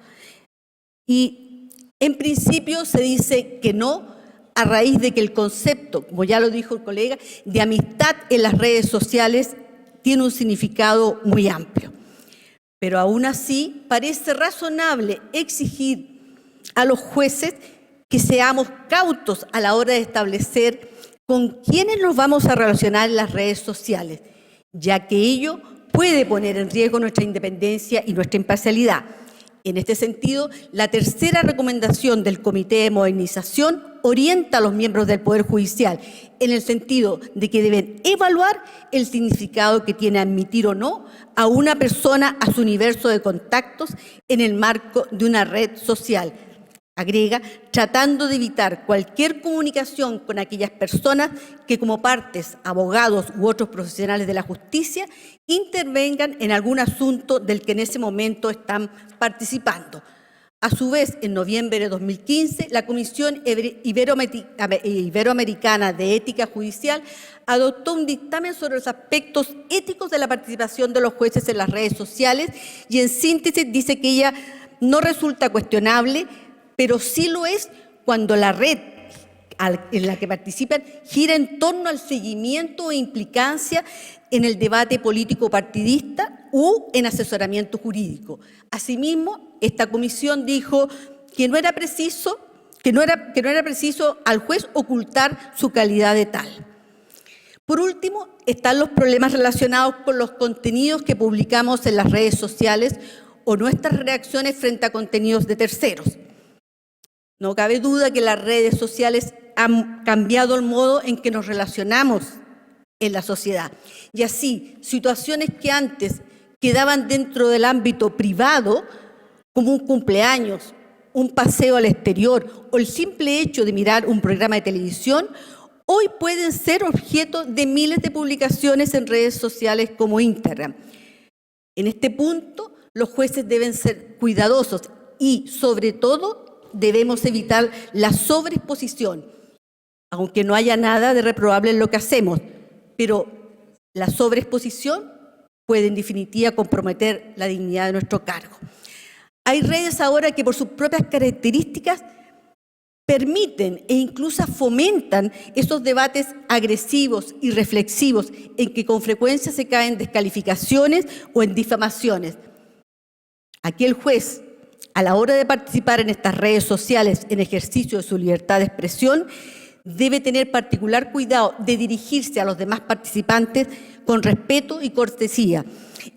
Y en principio se dice que no, a raíz de que el concepto, como ya lo dijo el colega, de amistad en las redes sociales tiene un significado muy amplio. Pero aún así parece razonable exigir a los jueces que seamos cautos a la hora de establecer con quiénes nos vamos a relacionar en las redes sociales, ya que ello puede poner en riesgo nuestra independencia y nuestra imparcialidad. En este sentido, la tercera recomendación del Comité de Modernización orienta a los miembros del Poder Judicial en el sentido de que deben evaluar el significado que tiene admitir o no a una persona a su universo de contactos en el marco de una red social. Agrega, tratando de evitar cualquier comunicación con aquellas personas que como partes, abogados u otros profesionales de la justicia intervengan en algún asunto del que en ese momento están participando. A su vez, en noviembre de 2015, la Comisión Iberoamericana de Ética Judicial adoptó un dictamen sobre los aspectos éticos de la participación de los jueces en las redes sociales y en síntesis dice que ella no resulta cuestionable, pero sí lo es cuando la red en la que participan gira en torno al seguimiento e implicancia en el debate político partidista u en asesoramiento jurídico. Asimismo, esta comisión dijo que no era preciso al juez ocultar su calidad de tal. Por último, están los problemas relacionados con los contenidos que publicamos en las redes sociales o nuestras reacciones frente a contenidos de terceros. No cabe duda que las redes sociales han cambiado el modo en que nos relacionamos en la sociedad. Y así, situaciones que antes quedaban dentro del ámbito privado, como un cumpleaños, un paseo al exterior o el simple hecho de mirar un programa de televisión, hoy pueden ser objeto de miles de publicaciones en redes sociales como Instagram. En este punto, los jueces deben ser cuidadosos y, sobre todo, debemos evitar la sobreexposición, aunque no haya nada de reprobable en lo que hacemos, pero la sobreexposición puede en definitiva comprometer la dignidad de nuestro cargo. Hay redes ahora que por sus propias características permiten e incluso fomentan esos debates agresivos y reflexivos en que con frecuencia se caen descalificaciones o en difamaciones. Aquí el juez, a la hora de participar en estas redes sociales en ejercicio de su libertad de expresión, debe tener particular cuidado de dirigirse a los demás participantes con respeto y cortesía,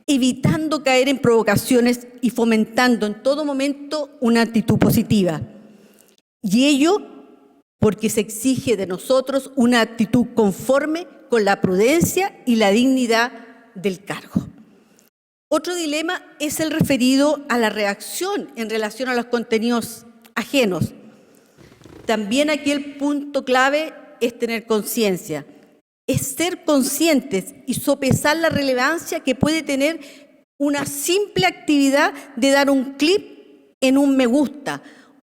evitando caer en provocaciones y fomentando en todo momento una actitud positiva. Y ello porque se exige de nosotros una actitud conforme con la prudencia y la dignidad del cargo. Otro dilema es el referido a la reacción en relación a los contenidos ajenos. También aquí el punto clave es tener conciencia, es ser conscientes y sopesar la relevancia que puede tener una simple actividad de dar un clic en un me gusta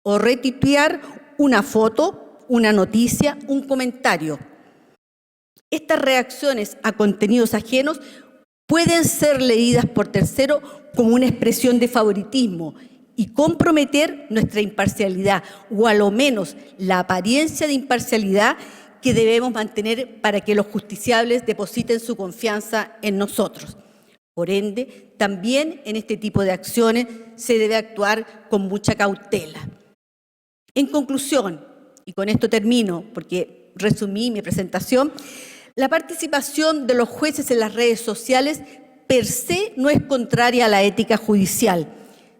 o retuitear una foto, una noticia, un comentario. Estas reacciones a contenidos ajenos pueden ser leídas por terceros como una expresión de favoritismo y comprometer nuestra imparcialidad, o a lo menos la apariencia de imparcialidad que debemos mantener para que los justiciables depositen su confianza en nosotros. Por ende, también en este tipo de acciones se debe actuar con mucha cautela. En conclusión, y con esto termino porque resumí mi presentación, la participación de los jueces en las redes sociales per se no es contraria a la ética judicial.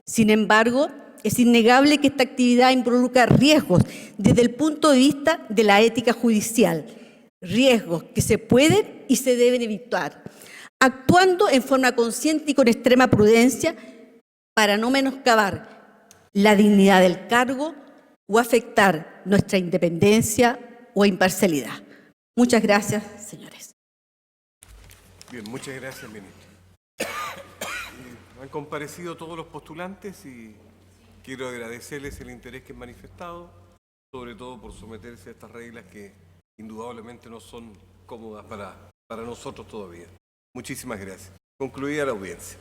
Sin embargo, es innegable que esta actividad involucra riesgos desde el punto de vista de la ética judicial, riesgos que se pueden y se deben evitar, actuando en forma consciente y con extrema prudencia para no menoscabar la dignidad del cargo o afectar nuestra independencia o imparcialidad. Muchas gracias, señores. Bien, muchas gracias, ministro. Han comparecido todos los postulantes y quiero agradecerles el interés que han manifestado, sobre todo por someterse a estas reglas que indudablemente no son cómodas para nosotros todavía. Muchísimas gracias. Concluida la audiencia.